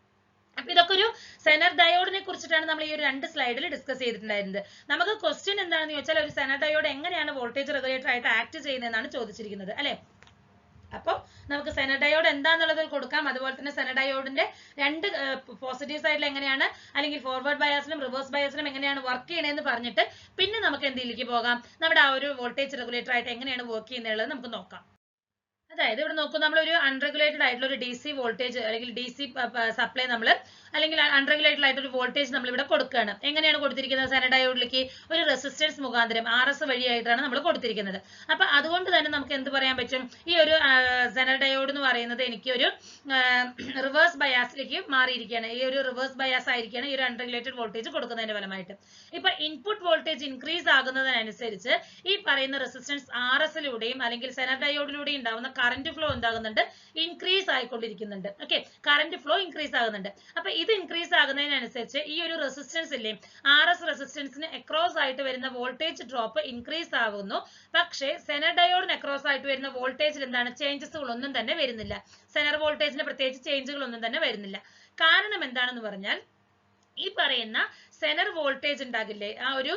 Speaker 1: അപ്പൊ ഇതൊക്കെ ഒരു സെനർ ഡയോഡിനെ കുറിച്ചിട്ടാണ് നമ്മൾ ഈ ഒരു 2 സ്ലൈഡിൽ ഡിസ്കസ് ചെയ്തിട്ടുണ്ടായിരുന്നത്. നമുക്ക് ക്വസ്റ്റ്യൻ എന്താണെന്ന് ചോദിച്ചാൽ ഒരു സെനർ ഡയോഡ് എങ്ങനെയാണ് വോൾട്ടേജ് റെഗുലേറ്റർ ആയിട്ട് ആക്ട് ചെയ്യുന്നതെന്നാണ് ചോദിച്ചിരിക്കുന്നത്, അല്ലെ? അപ്പോൾ നമുക്ക് സെനർ ഡയോഡ് എന്താന്നുള്ളത് കൊടുക്കാം. അതുപോലെ തന്നെ സെനർ ഡയോഡിന്റെ 2 പോസിറ്റീവ് സൈഡിൽ എങ്ങനെയാണ്, അല്ലെങ്കിൽ ഫോർവേഡ് ബയാസിലും റിവേഴ്സ് ബയാസിലും എങ്ങനെയാണ് വർക്ക് ചെയ്യണമെന്ന് പറഞ്ഞിട്ട് പിന്നെ നമുക്ക് എന്തിലേക്ക് പോകാം, നമ്മുടെ ആ ഒരു വോൾട്ടേജ് റെഗുലേറ്റർ ആയിട്ട് എങ്ങനെയാണ് വർക്ക് ചെയ്യുന്നത് നമുക്ക് നോക്കാം. അതായത് ഇവിടെ നോക്കൂ, നമ്മളൊരു അൺറെഗുലേറ്റഡ് ആയിട്ടുള്ള ഒരു DC വോൾട്ടേജ് അല്ലെങ്കിൽ DC സപ്ലൈ നമ്മൾ അല്ലെങ്കിൽ അൺറെഗുലേറ്റഡ് ആയിട്ട് ഒരു വോൾട്ടേജ് നമ്മൾ ഇവിടെ കൊടുക്കുകയാണ്. എങ്ങനെയാണ് കൊടുത്തിരിക്കുന്നത്? സെനർ ഡയോഡിലേക്ക് ഒരു റെസിസ്റ്റൻസ് മുഖാന്തരം RS വഴിയായിട്ടാണ് നമ്മൾ കൊടുത്തിരിക്കുന്നത്. അപ്പൊ അതുകൊണ്ട് തന്നെ നമുക്ക് എന്ത് പറയാൻ പറ്റും, ഈ ഒരു സെനർ ഡയോഡ് എന്ന് പറയുന്നത് എനിക്ക് ഒരു റിവേഴ്സ് ബയാസിലേക്ക് മാറിയിരിക്കുകയാണ്. ഈ ഒരു റിവേഴ്സ് ബയാസ് ആയിരിക്കുകയാണ് ഈ ഒരു അൺറെഗുലേറ്റഡ് വോൾട്ടേജ് കൊടുക്കുന്നതിന്റെ ഫലമായിട്ട്. ഇപ്പൊ ഇൻപുട്ട് വോൾട്ടേജ് ഇൻക്രീസ് ആകുന്നതിനനുസരിച്ച് ഈ പറയുന്ന റെസിസ്റ്റൻസ് RSലൂടെയും അല്ലെങ്കിൽ സെനർ ഡയോഡിലൂടെയും ഉണ്ടാവുന്ന കറന്റ് ഫ്ലോ എന്താകുന്നുണ്ട്, ഇൻക്രീസ് ആയിക്കൊണ്ടിരിക്കുന്നുണ്ട്. ഓക്കെ, കറന്റ് ഫ്ലോ ഇൻക്രീസ് ആകുന്നുണ്ട്. അപ്പൊ ഇത് ഇൻക്രീസ് ആകുന്നതിനനുസരിച്ച് ഈ ഒരു റെസിസ്റ്റൻസ് ഇല്ലേ, RS റെസിസ്റ്റൻസിന് അക്രോസ് ആയിട്ട് വരുന്ന വോൾട്ടേജ് ഡ്രോപ്പ് ഇൻക്രീസ് ആകുന്നു. പക്ഷേ സെനർ ഡയോഡിന് അക്രോസ് ആയിട്ട് വരുന്ന വോൾട്ടേജിൽ എന്താണ്, ചേഞ്ചസുകളൊന്നും തന്നെ വരുന്നില്ല. സെനർ വോൾട്ടേജിന് പ്രത്യേകിച്ച് ചേഞ്ചുകളൊന്നും തന്നെ വരുന്നില്ല. കാരണം എന്താണെന്ന് പറഞ്ഞാൽ ഈ പറയുന്ന സെനർ വോൾട്ടേജ് ഉണ്ടാകില്ലേ, ആ ഒരു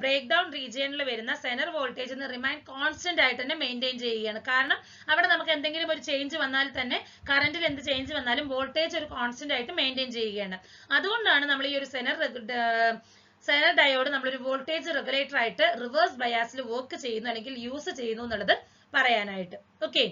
Speaker 1: ബ്രേക്ക് ഡൗൺ റീജിയനിൽ വരുന്ന സെനർ വോൾട്ടേജ് റിമൈൻ കോൺസ്റ്റന്റ് ആയിട്ട് തന്നെ മെയിൻറ്റെയിൻ ചെയ്യുകയാണ്. കാരണം അവിടെ നമുക്ക് എന്തെങ്കിലും ഒരു ചേഞ്ച് വന്നാൽ തന്നെ കറന്റിൽ എന്ത് ചേഞ്ച് വന്നാലും വോൾട്ടേജ് ഒരു കോൺസ്റ്റന്റ് ആയിട്ട് മെയിൻറ്റെയിൻ ചെയ്യുകയാണ്. അതുകൊണ്ടാണ് നമ്മൾ ഈ ഒരു സെനർ ഡയോഡ് നമ്മളൊരു വോൾട്ടേജ് റെഗുലേറ്റർ ആയിട്ട് റിവേഴ്സ് ബയാസിൽ വർക്ക് ചെയ്യുന്നു അല്ലെങ്കിൽ യൂസ് ചെയ്യുന്നു എന്നുള്ളത് പറയാനായിട്ട്. ഓക്കെ,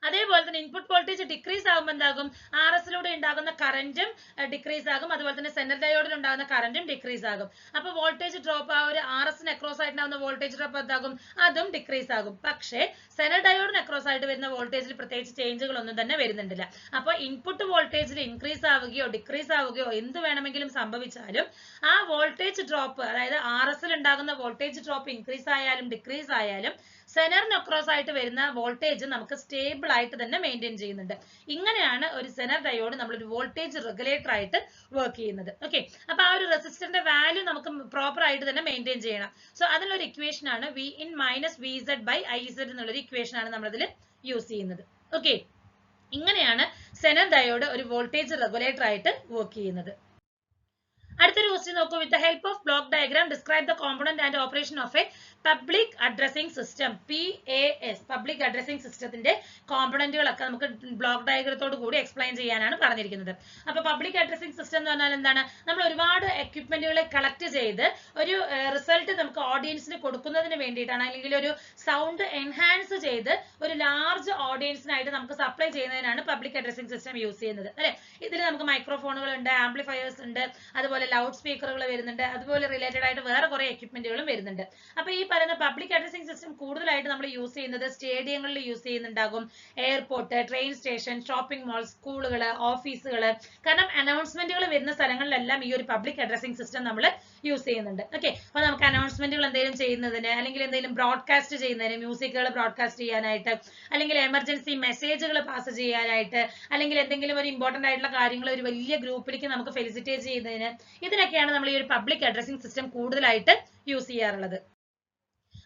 Speaker 1: അതേപോലെ തന്നെ ഇൻപുട്ട് വോൾട്ടേജ് ഡിക്രീസ് ആകുമ്പോൾ എന്താകും, RSലൂടെ ഉണ്ടാകുന്ന കറന്റും ഡിക്രീസ് ആകും. അതുപോലെ തന്നെ സെനർ ഡയോഡിൽ ഉണ്ടാകുന്ന കറന്റും ഡിക്രീസ് ആകും. അപ്പൊ വോൾട്ടേജ് ഡ്രോപ്പ്, ആ ഒരു RSന് അക്രോസ് ആയിട്ടുണ്ടാകുന്ന വോൾട്ടേജ് ഡ്രോപ്പ് എന്താകും, അതും ഡിക്രീസ് ആകും. പക്ഷേ സെനർ ഡയോഡിന് അക്രോസ് ആയിട്ട് വരുന്ന വോൾട്ടേജിൽ പ്രത്യേകിച്ച് ചേഞ്ചുകളൊന്നും തന്നെ വരുന്നുണ്ടില്ല. അപ്പൊ ഇൻപുട്ട് വോൾട്ടേജിൽ ഇൻക്രീസ് ആവുകയോ ഡിക്രീസ് ആവുകയോ എന്ത് വേണമെങ്കിലും സംഭവിച്ചാലും ആ വോൾട്ടേജ് ഡ്രോപ്പ്, അതായത് RSൽ ഉണ്ടാകുന്ന വോൾട്ടേജ് ഡ്രോപ്പ് ഇൻക്രീസ് ആയാലും ഡിക്രീസ് ആയാലും സെനറിന് അക്രോസ് ആയിട്ട് വരുന്ന വോൾട്ടേജ് നമുക്ക് സ്റ്റേബിൾ ആയിട്ട് തന്നെ മെയിൻറ്റെയിൻ ചെയ്യുന്നുണ്ട്. ഇങ്ങനെയാണ് ഒരു സെനർ ഡയോഡ് നമ്മളൊരു വോൾട്ടേജ് റെഗുലേറ്റർ ആയിട്ട് വർക്ക് ചെയ്യുന്നത്. ഓക്കെ, അപ്പൊ ആ ഒരു റെസിസ്റ്ററിന്റെ വാല്യൂ നമുക്ക് പ്രോപ്പർ ആയിട്ട് തന്നെ മെയിൻറ്റെയിൻ ചെയ്യണം. സോ അതിനൊരു ഇക്വേഷൻ ആണ് Vin - VZ/IZ എന്നുള്ളൊരു ഇക്വേഷൻ ആണ് നമ്മളതിൽ യൂസ് ചെയ്യുന്നത്. ഓക്കെ, ഇങ്ങനെയാണ് സെനർ ഡയോഡ് ഒരു വോൾട്ടേജ് റെഗുലേറ്റർ ആയിട്ട് വർക്ക് ചെയ്യുന്നത്. അടുത്തൊരു ക്വസ്റ്റ്യൻ നോക്കൂ. With the help of block diagram describe the component and operation of A public addressing system PAS public addressing സിസ്റ്റത്തിന്റെ കോമ്പണന്റുകളൊക്കെ നമുക്ക് ബ്ലോക്ക് ഡയഗ്രത്തോട് കൂടി എക്സ്പ്ലെയിൻ ചെയ്യാനാണ് പറഞ്ഞിരിക്കുന്നത്. അപ്പൊ പബ്ലിക് അഡ്രസ്സിംഗ് സിസ്റ്റം എന്ന് പറഞ്ഞാൽ എന്താണ്? നമ്മൾ ഒരുപാട് എക്യുപ്മെന്റുകളെ കളക്ട് ചെയ്ത് ഒരു റിസൾട്ട് നമുക്ക് ഓഡിയൻസിന് കൊടുക്കുന്നതിന് വേണ്ടിയിട്ടാണ്, അല്ലെങ്കിൽ ഒരു സൗണ്ട് എൻഹാൻസ് ചെയ്ത് ഒരു ലാർജ് ഓഡിയൻസിനായിട്ട് നമുക്ക് സപ്ലൈ ചെയ്യുന്നതിനാണ് പബ്ലിക് അഡ്രസ്സിംഗ് സിസ്റ്റം യൂസ് ചെയ്യുന്നത് അല്ലെ. ഇതിൽ നമുക്ക് മൈക്രോഫോണുകൾ ഉണ്ട്, ആംപ്ലിഫയേഴ്സ് ഉണ്ട്, അതുപോലെ ലൗഡ് സ്പീക്കറുകൾ വരുന്നുണ്ട്, അതുപോലെ റിലേറ്റഡ് ആയിട്ട് വേറെ കുറെ എക്യുപ്മെന്റുകളും വരുന്നുണ്ട്. അപ്പൊ ഈ പറയുന്ന പബ്ലിക് അഡ്രസ്സിംഗ് സിസ്റ്റം കൂടുതലായിട്ട് നമ്മൾ യൂസ് ചെയ്യുന്നത് സ്റ്റേഡിയങ്ങളിൽ യൂസ് ചെയ്യുന്നുണ്ടാകും, airport, train station, shopping mall, സ്കൂളുകൾ, ഓഫീസുകൾ. കാരണം അനൗൺസ്മെന്റുകൾ വരുന്ന സ്ഥലങ്ങളിലെല്ലാം ഈ ഒരു പബ്ലിക് അഡ്രസ്സിംഗ് സിസ്റ്റം നമ്മൾ യൂസ് ചെയ്യുന്നുണ്ട്. ഓക്കെ, അപ്പൊ നമുക്ക് അനൗൺസ്മെന്റുകൾ എന്തെങ്കിലും ചെയ്യുന്നതിന്, അല്ലെങ്കിൽ എന്തെങ്കിലും ബ്രോഡ്കാസ്റ്റ് ചെയ്യുന്നതിന്, മ്യൂസിക്കുകൾ ബ്രോഡ്കാസ്റ്റ് ചെയ്യാനായിട്ട്, അല്ലെങ്കിൽ എമർജൻസി മെസ്സേജുകൾ പാസ് ചെയ്യാനായിട്ട്, അല്ലെങ്കിൽ എന്തെങ്കിലും ഒരു ഇമ്പോർട്ടന്റ് ആയിട്ടുള്ള കാര്യങ്ങൾ ഒരു വലിയ ഗ്രൂപ്പിലേക്ക് നമുക്ക് ഫെലിസിറ്റേറ്റ് ചെയ്യുന്നതിന്, ഇതിനൊക്കെയാണ് നമ്മൾ ഈ ഒരു പബ്ലിക് അഡ്രസ്സിംഗ് സിസ്റ്റം കൂടുതലായിട്ട് യൂസ് ചെയ്യാറുള്ളത്.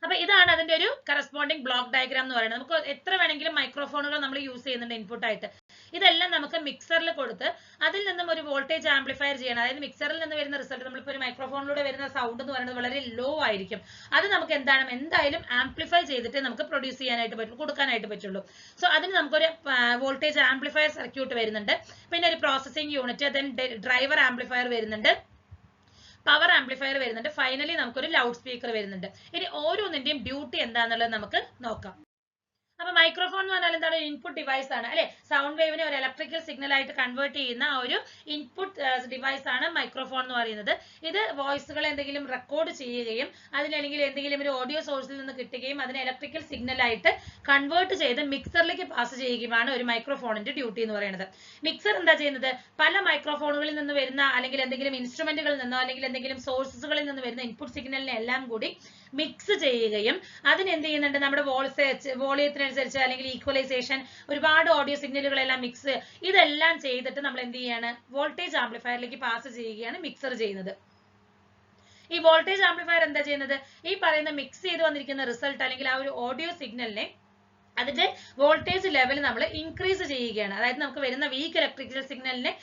Speaker 1: അപ്പൊ ഇതാണ് അതിന്റെ ഒരു കറസ്പോണ്ടിങ് ബ്ലോക്ക് ഡയഗ്രാം എന്ന് പറയുന്നത്. നമുക്ക് എത്ര വേണമെങ്കിലും മൈക്രോഫോണുകൾ നമ്മൾ യൂസ് ചെയ്യുന്നുണ്ട് ഇൻപുട്ട് ആയിട്ട്. ഇതെല്ലാം നമുക്ക് മിക്സറിൽ കൊടുത്ത് അതിൽ നിന്നും ഒരു വോൾട്ടേജ് ആംപ്ലിഫയർ ചെയ്യണം. അതായത് മിക്സറിൽ നിന്ന് വരുന്ന റിസൾട്ട്, നമ്മളിപ്പോൾ ഒരു മൈക്രോഫോണിലൂടെ വരുന്ന സൗണ്ട് എന്ന് പറയുന്നത് വളരെ ലോ ആയിരിക്കും. അത് നമുക്ക് എന്തായാലും ആംപ്ലിഫൈ ചെയ്തിട്ട് നമുക്ക് പ്രൊഡ്യൂസ് ചെയ്യാനായിട്ട് പറ്റും, കൊടുക്കാനായിട്ട് പറ്റുള്ളൂ. സോ അതിന് നമുക്കൊരു വോൾട്ടേജ് ആംപ്ലിഫയർ സർക്യൂട്ട് വരുന്നുണ്ട്, പിന്നെ ഒരു processing unit, then driver amplifier വരുന്നുണ്ട്, പവർ ആംപ്ലിഫയർ വരുന്നുണ്ട്, ഫൈനലി നമുക്കൊരു ലൗഡ് സ്പീക്കർ വരുന്നുണ്ട്. ഇനി ഓരോന്നിന്റെയും ഡ്യൂട്ടി എന്താണെന്നുള്ളത് നമുക്ക് നോക്കാം. അപ്പൊ മൈക്രോഫോൺ എന്ന് പറഞ്ഞാൽ എന്താണ്? ഇൻപുട്ട് ഡിവൈസ് ആണ് അല്ലെ. സൗണ്ട് വേവിനെ ഒരു ഇലക്ട്രിക്കൽ സിഗ്നൽ ആയിട്ട് കൺവേർട്ട് ചെയ്യുന്ന ഒരു ഇൻപുട്ട് ഡിവൈസ് ആണ് മൈക്രോഫോൺ എന്ന് പറയുന്നത്. ഇത് വോയിസുകൾ എന്തെങ്കിലും റെക്കോർഡ് ചെയ്യുകയും അതിനല്ലെങ്കിൽ എന്തെങ്കിലും ഒരു ഓഡിയോ സോഴ്സിൽ നിന്ന് കിട്ടുകയും അതിനെ ഇലക്ട്രിക്കൽ സിഗ്നൽ ആയിട്ട് കൺവേർട്ട് ചെയ്ത് മിക്സറിലേക്ക് പാസ് ചെയ്യുകയുമാണ് ഒരു മൈക്രോഫോണിന്റെ ഡ്യൂട്ടി എന്ന് പറയുന്നത്. മിക്സർ എന്താ ചെയ്യുന്നത്? പല മൈക്രോഫോണുകളിൽ നിന്ന് വരുന്ന, അല്ലെങ്കിൽ എന്തെങ്കിലും ഇൻസ്ട്രുമെന്റുകളിൽ നിന്നോ അല്ലെങ്കിൽ എന്തെങ്കിലും സോഴ്സസുകളിൽ നിന്ന് വരുന്ന ഇൻപുട്ട് സിഗ്നലിനെ എല്ലാം കൂടി മിക്സ് ചെയ്യുകയും അതിന് എന്ത് ചെയ്യുന്നുണ്ട്? നമ്മുടെ വോളിയത്തിനനുസരിച്ച് അല്ലെങ്കിൽ ഈക്വലൈസേഷൻ, ഒരുപാട് ഓഡിയോ സിഗ്നലുകളെല്ലാം മിക്സ്, ഇതെല്ലാം ചെയ്തിട്ട് നമ്മൾ എന്ത് ചെയ്യാണ്? വോൾട്ടേജ് ആംപ്ലിഫയറിലേക്ക് പാസ് ചെയ്യുകയാണ് മിക്സർ ചെയ്യുന്നത്. ഈ വോൾട്ടേജ് ആംപ്ലിഫയർ എന്താ ചെയ്യുന്നത്? ഈ പറയുന്ന മിക്സ് ചെയ്ത് വന്നിരിക്കുന്ന റിസൾട്ട് അല്ലെങ്കിൽ ആ ഒരു ഓഡിയോ സിഗ്നലിനെ, അതിന്റെ വോൾട്ടേജ് ലെവൽ നമ്മൾ ഇൻക്രീസ് ചെയ്യുകയാണ്. അതായത് നമുക്ക് വരുന്ന വീക്ക് ഇലക്ട്രിക്കൽ സിഗ്നലിനെ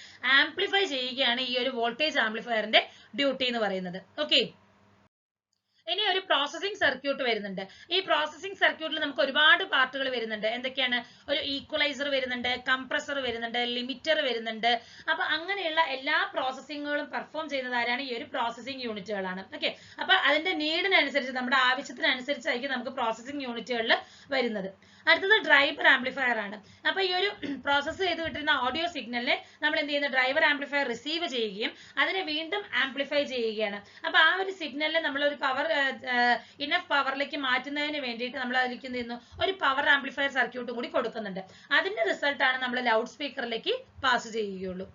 Speaker 1: ആംപ്ലിഫൈ ചെയ്യുകയാണ് ഈ ഒരു വോൾട്ടേജ് ആംപ്ലിഫയറിന്റെ ഡ്യൂട്ടി എന്ന് പറയുന്നത്. ഓക്കെ, ഇനി ഒരു പ്രോസസിംഗ് സർക്യൂട്ട് വരുന്നുണ്ട്. ഈ പ്രോസസിംഗ് സർക്യൂട്ടിൽ നമുക്ക് ഒരുപാട് പാർട്ടുകൾ വരുന്നുണ്ട്. എന്തൊക്കെയാണ്? ഒരു ഈക്വലൈസർ വരുന്നുണ്ട്, കംപ്രസർ വരുന്നുണ്ട്, ലിമിറ്റർ വരുന്നുണ്ട്. അപ്പൊ അങ്ങനെയുള്ള എല്ലാ പ്രോസസിങ്ങുകളും പെർഫോം ചെയ്യുന്നത് ആരാണ്? ഈ ഒരു പ്രോസസിംഗ് യൂണിറ്റുകളാണ്. ഓക്കെ, അപ്പൊ അതിന്റെ നീഡിനനുസരിച്ച്, നമ്മുടെ ആവശ്യത്തിനനുസരിച്ചായിരിക്കും നമുക്ക് പ്രോസസിംഗ് യൂണിറ്റുകളിൽ വരുന്നത്. അടുത്തത് ഡ്രൈവർ ആംപ്ലിഫയർ ആണ്. അപ്പൊ ഈ ഒരു പ്രോസസ് ചെയ്ത് വിട്ടിരുന്ന ഓഡിയോ സിഗ്നലിനെ നമ്മൾ എന്ത് ചെയ്യുന്നു? ഡ്രൈവർ ആംപ്ലിഫയർ റിസീവ് ചെയ്യുകയും അതിനെ വീണ്ടും ആംപ്ലിഫൈ ചെയ്യുകയാണ്. അപ്പൊ ആ ഒരു സിഗ്നലിനെ നമ്മൾ ഒരു പവർ ഇനഫ് പവറിലേക്ക് മാറ്റുന്നതിന് വേണ്ടിയിട്ട് നമ്മൾ അതിലേക്ക് എന്ത് ചെയ്യുന്നു? ഒരു പവർ ആംപ്ലിഫയർ സർക്യൂട്ടും കൂടി കൊടുക്കുന്നുണ്ട്. അതിന്റെ റിസൾട്ടാണ് നമ്മൾ ലൗഡ് സ്പീക്കറിലേക്ക് പാസ് ചെയ്യുകയുള്ളൂ.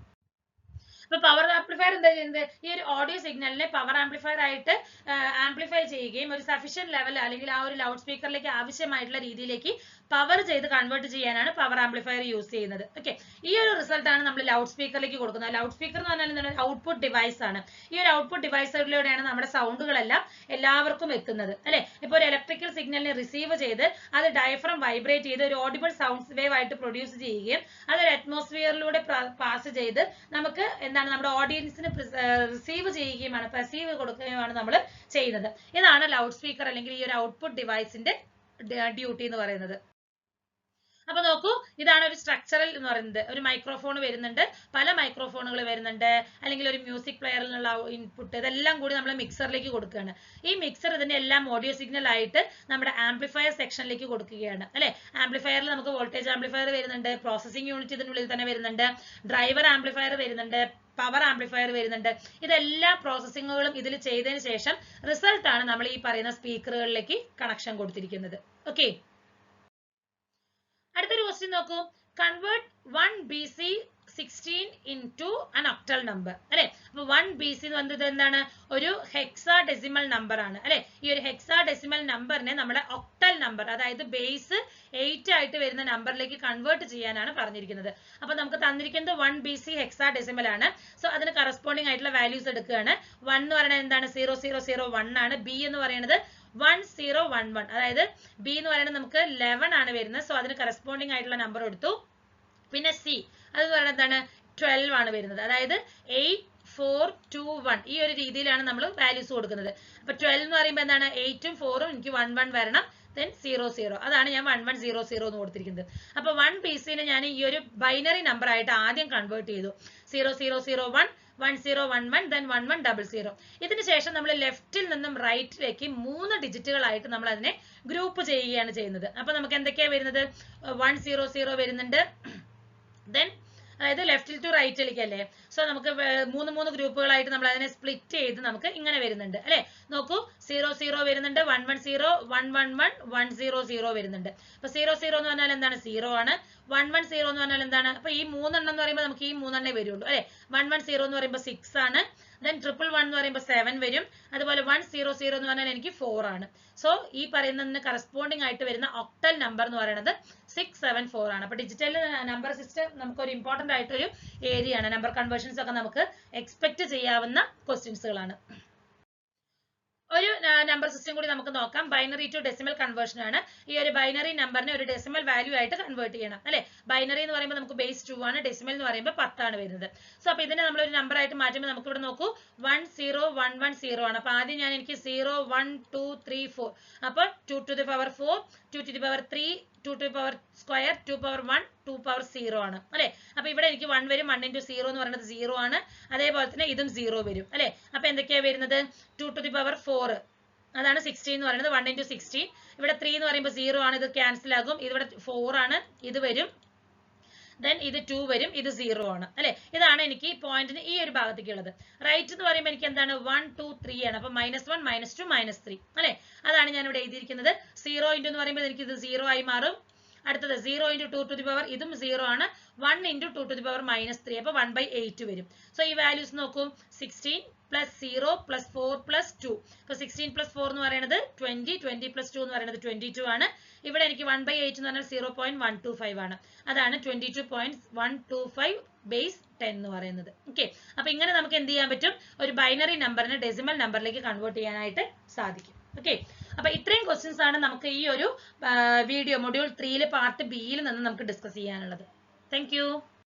Speaker 1: അപ്പൊ പവർ ആംപ്ലിഫയർ എന്താ ചെയ്യുന്നത്? ഈ ഒരു ഓഡിയോ സിഗ്നലിനെ പവർ ആംപ്ലിഫയർ ആയിട്ട് ആംപ്ലിഫൈ ചെയ്യുകയും ഒരു സഫീഷ്യന്റ് ലെവൽ അല്ലെങ്കിൽ ആ ഒരു ലൗഡ് സ്പീക്കറിലേക്ക് ആവശ്യമായിട്ടുള്ള രീതിയിലേക്ക് പവർ ചെയ്ത് കൺവേർട്ട് ചെയ്യാനാണ് പവർ ആംപ്ലിഫയർ യൂസ് ചെയ്യുന്നത്. ഓക്കെ, ഈ ഒരു റിസൾട്ട് ആണ് നമ്മൾ ലൗഡ് സ്പീക്കറിലേക്ക് കൊടുക്കുന്നത്. ലൗഡ് സ്പീക്കർ എന്ന് പറഞ്ഞാൽ എന്താണ്? ഔട്ട്പുട്ട് ഡിവൈസ് ആണ്. ഈ ഒരു ഔട്ട്പുട്ട് ഡിവൈസിലൂടെയാണ് നമ്മുടെ സൗണ്ടുകളെല്ലാം എല്ലാവർക്കും എത്തുന്നത് അല്ലെ. ഇപ്പൊ ഒരു ഇലക്ട്രിക്കൽ സിഗ്നലിനെ റിസീവ് ചെയ്ത് അത് ഡയഫ്രം വൈബ്രേറ്റ് ചെയ്ത് ഒരു ഓഡിബിൾ സൗണ്ട് വേവ് ആയിട്ട് പ്രൊഡ്യൂസ് ചെയ്യുകയും അതൊരു അറ്റ്മോസ്ഫിയറിലൂടെ പാസ് ചെയ്ത് നമുക്ക് എന്താണ്? നമ്മുടെ ഓഡിയൻസിന് റിസീവ് ചെയ്യുകയുമാണ്, പെർസീവ് കൊടുക്കുകയുമാണ് നമ്മൾ ചെയ്യുന്നത്. ഇതാണ് ലൗഡ് സ്പീക്കർ അല്ലെങ്കിൽ ഈ ഒരു ഔട്ട്പുട്ട് ഡിവൈസിന്റെ ഡ്യൂട്ടി എന്ന് പറയുന്നത്. അപ്പൊ നോക്കൂ, ഇതാണ് ഒരു സ്ട്രക്ചറൽ എന്ന് പറയുന്നത്. ഒരു മൈക്രോഫോൺ വരുന്നുണ്ട്, പല മൈക്രോഫോണുകൾ വരുന്നുണ്ട്, അല്ലെങ്കിൽ ഒരു മ്യൂസിക് പ്ലെയറിൽ നിന്നുള്ള ഇൻപുട്ട്, ഇതെല്ലാം കൂടി നമ്മൾ മിക്സറിലേക്ക് കൊടുക്കുകയാണ്. ഈ മിക്സർ ഇതിന്റെ എല്ലാം ഓഡിയോ സിഗ്നൽ ആയിട്ട് നമ്മുടെ ആംപ്ലിഫയർ സെക്ഷനിലേക്ക് കൊടുക്കുകയാണ് അല്ലെ. ആംപ്ലിഫയറിൽ നമുക്ക് വോൾട്ടേജ് ആംപ്ലിഫയർ വരുന്നുണ്ട്, പ്രോസസിംഗ് യൂണിറ്റ് ഇതിനുള്ളിൽ തന്നെ വരുന്നുണ്ട്, ഡ്രൈവർ ആംപ്ലിഫയർ വരുന്നുണ്ട്, പവർ ആംപ്ലിഫയർ വരുന്നുണ്ട്. ഇതെല്ലാ പ്രോസസിങ്ങുകളും ഇതിൽ ചെയ്തതിന് ശേഷം റിസൾട്ട് ആണ് നമ്മൾ ഈ പറയുന്ന സ്പീക്കറുകളിലേക്ക് കണക്ഷൻ കൊടുത്തിരിക്കുന്നത്. ഓക്കെ, അടുത്തൊരു ക്വസ്റ്റ്യൻ നോക്കൂ. Convert 1 BC16 into an octal number അല്ലെ. അപ്പൊ 1 BC എന്ന് പറയുന്നത് എന്താണ്? ഒരു ഹെക്സാഡെസിമൽ നമ്പർ ആണ് അല്ലെ. ഈ ഒരു ഹെക്സാഡെസിമൽ നമ്പറിനെ നമ്മുടെ ഒക്ടൽ നമ്പർ, അതായത് ബേസ് 8 ആയിട്ട് വരുന്ന നമ്പറിലേക്ക് കൺവേർട്ട് ചെയ്യാനാണ് പറഞ്ഞിരിക്കുന്നത്. അപ്പൊ നമുക്ക് തന്നിരിക്കുന്നത് 1 BC ഹെക്സാഡെസിമൽ ആണ്. സോ അതിന് കറസ്പോണ്ടിങ് ആയിട്ടുള്ള വാല്യൂസ് എടുക്കുകയാണ്. 1 എന്ന് പറയുന്നത് എന്താണ്? 0001 ആണ്. B എന്ന് പറയുന്നത് 1011, അതായത് ബി എന്ന് പറയുന്നത് നമുക്ക് 11 ആണ് വരുന്നത്. സോ അതിന് കറസ്പോണ്ടിങ് ആയിട്ടുള്ള നമ്പർ എടുത്തു. പിന്നെ സി അത് പറയുന്നത് എന്താണ്? 12 ആണ് വരുന്നത്, അതായത് 8 4 2 1 ഈ ഒരു രീതിയിലാണ് നമ്മൾ വാല്യൂസ് കൊടുക്കുന്നത്. അപ്പൊ 12 എന്ന് പറയുമ്പോൾ എന്താണ് 8 ഉം 4 ഉം എനിക്ക് 1 1 വരണം, then 0 0. അതാണ് ഞാൻ 1 1 0 0 എന്ന് കൊടുത്തിരിക്കുന്നത്. അപ്പൊ 1 പീസിനെ ഞാൻ ഈ ഒരു ബൈനറി നമ്പർ ആയിട്ട് ആദ്യം കൺവേർട്ട് ചെയ്തു. 0 0 0 1 1 0 1 1 then 1 1 0 0. ഇതിന് ശേഷം നമ്മൾ ലെഫ്റ്റിൽ നിന്നും റൈറ്റിലേക്ക് 3 ഡിജിറ്റുകളായിട്ട് നമ്മൾ അതിനെ ഗ്രൂപ്പ് ചെയ്യുകയാണ് ചെയ്യുന്നത്. അപ്പൊ നമുക്ക് എന്തൊക്കെയാ വരുന്നത്? 1 0 0 വരുന്നുണ്ട്, then അതായത് ലെഫ്റ്റിൽ ടു റൈറ്റിലേക്ക് അല്ലേ. സോ നമുക്ക് 3 ഗ്രൂപ്പുകളായിട്ട് നമ്മൾ അതിനെ സ്പ്ലിറ്റ് ചെയ്ത് നമുക്ക് ഇങ്ങനെ വരുന്നുണ്ട് അല്ലെ. നോക്കൂ, 0 0 വരുന്നുണ്ട്, 1 1 0 1 1 1 1 0 0 വരുന്നുണ്ട്. അപ്പൊ 0 0 എന്ന് പറഞ്ഞാൽ എന്താണ്? 0 ആണ്. 1 1 0 എന്ന് പറഞ്ഞാൽ എന്താണ്? അപ്പൊ ഈ 3 എണ്ണം എന്ന് പറയുമ്പോൾ നമുക്ക് ഈ 3 എണ്ണേ വരുള്ളൂ അല്ലെ. 1 1 0 എന്ന് പറയുമ്പോൾ 6 ആണ്, then 1 1 1 എന്ന് പറയുമ്പോൾ 7 വരും. അതുപോലെ 1 0 0 എന്ന് പറഞ്ഞാൽ എനിക്ക് 4 ആണ്. സോ ഈ പറയുന്നതിന് കറസ്പോണ്ടിങ് ആയിട്ട് വരുന്ന ഒക്ടൽ നമ്പർ എന്ന് പറയുന്നത് 674 ആണ്. അപ്പൊ ഡിജിറ്റൽ നമ്പർ സിസ്റ്റം നമുക്ക് ഒരു ഇമ്പോർട്ടന്റ് ആയിട്ടൊരു ഏരിയ ആണ്. നമ്പർ കൺവേർഷൻസ് ഒക്കെ നമുക്ക് എക്സ്പെക്ട് ചെയ്യാവുന്ന ക്വസ്റ്റ്യൻസുകളാണ്. ഒരു നമ്പർ സിസ്റ്റം കൂടി നമുക്ക് നോക്കാം. ബൈനറി ടു ഡെസിമൽ കൺവേർഷൻ ആണ്. ഈ ഒരു ബൈനറി നമ്പറിനെ ഒരു ഡെസിമൽ വാല്യൂ ആയിട്ട് കൺവേർട്ട് ചെയ്യണം അല്ലെ. ബൈനറി എന്ന് പറയുമ്പോൾ നമുക്ക് ബേസ് 2 ആണ്, ഡെസിമൽ എന്ന് പറയുമ്പോൾ 10 ആണ് വരുന്നത്. സോ അപ്പൊ ഇതിനെ നമ്മൾ ഒരു നമ്പർ ആയിട്ട് മാറ്റുമ്പോൾ നമുക്ക് ഇവിടെ നോക്കൂ 1 0 1 1 0 ആണ്. അപ്പൊ ആദ്യം ഞാൻ എനിക്ക് 0 1 2 3 4, അപ്പൊ 2 to the power 4 2 to the power 3 2 to the power square 2 power 1 2 power 0 ആണ് അല്ലെ. അപ്പൊ ഇവിടെ എനിക്ക് 1 വരും, 1 into 0 എന്ന് പറയുന്നത് 0 ആണ്. അതേപോലെ തന്നെ ഇതും 0 വരും അല്ലെ. അപ്പൊ എന്തൊക്കെയാ വരുന്നത്? 2 to the power 4 അതാണ് 16 എന്ന് പറയുന്നത്, 1 into 16. ഇവിടെ 3 എന്ന് പറയുമ്പോൾ 0 ആണ്, ഇത് ക്യാൻസൽ ആകും. ഇവിടെ 4 ആണ്, ഇത് വരും, then ഇത് 2 വരും, ഇത് 0 ആണ് അല്ലെ. ഇതാണ് എനിക്ക് പോയിന്റിന് ഈ ഒരു ഭാഗത്തേക്ക് ഉള്ളത്. റൈറ്റ് എന്ന് പറയുമ്പോൾ എനിക്ക് എന്താണ്? 1 2 3 ആണ്. അപ്പൊ -1 -2 -3 അല്ലെ. അതാണ് ഞാൻ ഇവിടെ എഴുതിയിരിക്കുന്നത്. 0 into എന്ന് പറയുമ്പോൾ എനിക്ക് ഇത് 0 ആയി മാറും. അടുത്തത് 0 into 2 to the power ഇതും 0 ആണ്. 1 into 2 to the power -3, അപ്പൊ 1/8 വരും. സോ ഈ വാല്യൂസ് നോക്കൂ, 16 plus 0 plus 4 plus 2. അപ്പൊ 16 plus 4 എന്ന് പറയുന്നത് 20, 20 plus 2 എന്ന് പറയുന്നത് 22 ആണ്. ഇവിടെ എനിക്ക് 1/8 എന്ന് പറഞ്ഞാൽ 0.125 ആണ്. അതാണ് 22.125 ബേസ് 10 എന്ന് പറയുന്നത്. ഓക്കെ, അപ്പൊ ഇങ്ങനെ നമുക്ക് എന്ത് ചെയ്യാൻ പറ്റും? ഒരു ബൈനറി നമ്പറിനെ ഡെസിമൽ നമ്പറിലേക്ക് കൺവേർട്ട് ചെയ്യാനായിട്ട് സാധിക്കും. ഓക്കെ, അപ്പൊ ഇത്രയും ക്വസ്റ്റ്യൻസ് ആണ് നമുക്ക് ഈ ഒരു വീഡിയോ മൊഡ്യൂൾ 3 പാർട്ട് ബിയിൽ നിന്ന് നമുക്ക് ഡിസ്കസ് ചെയ്യാനുള്ളത്. Thank you.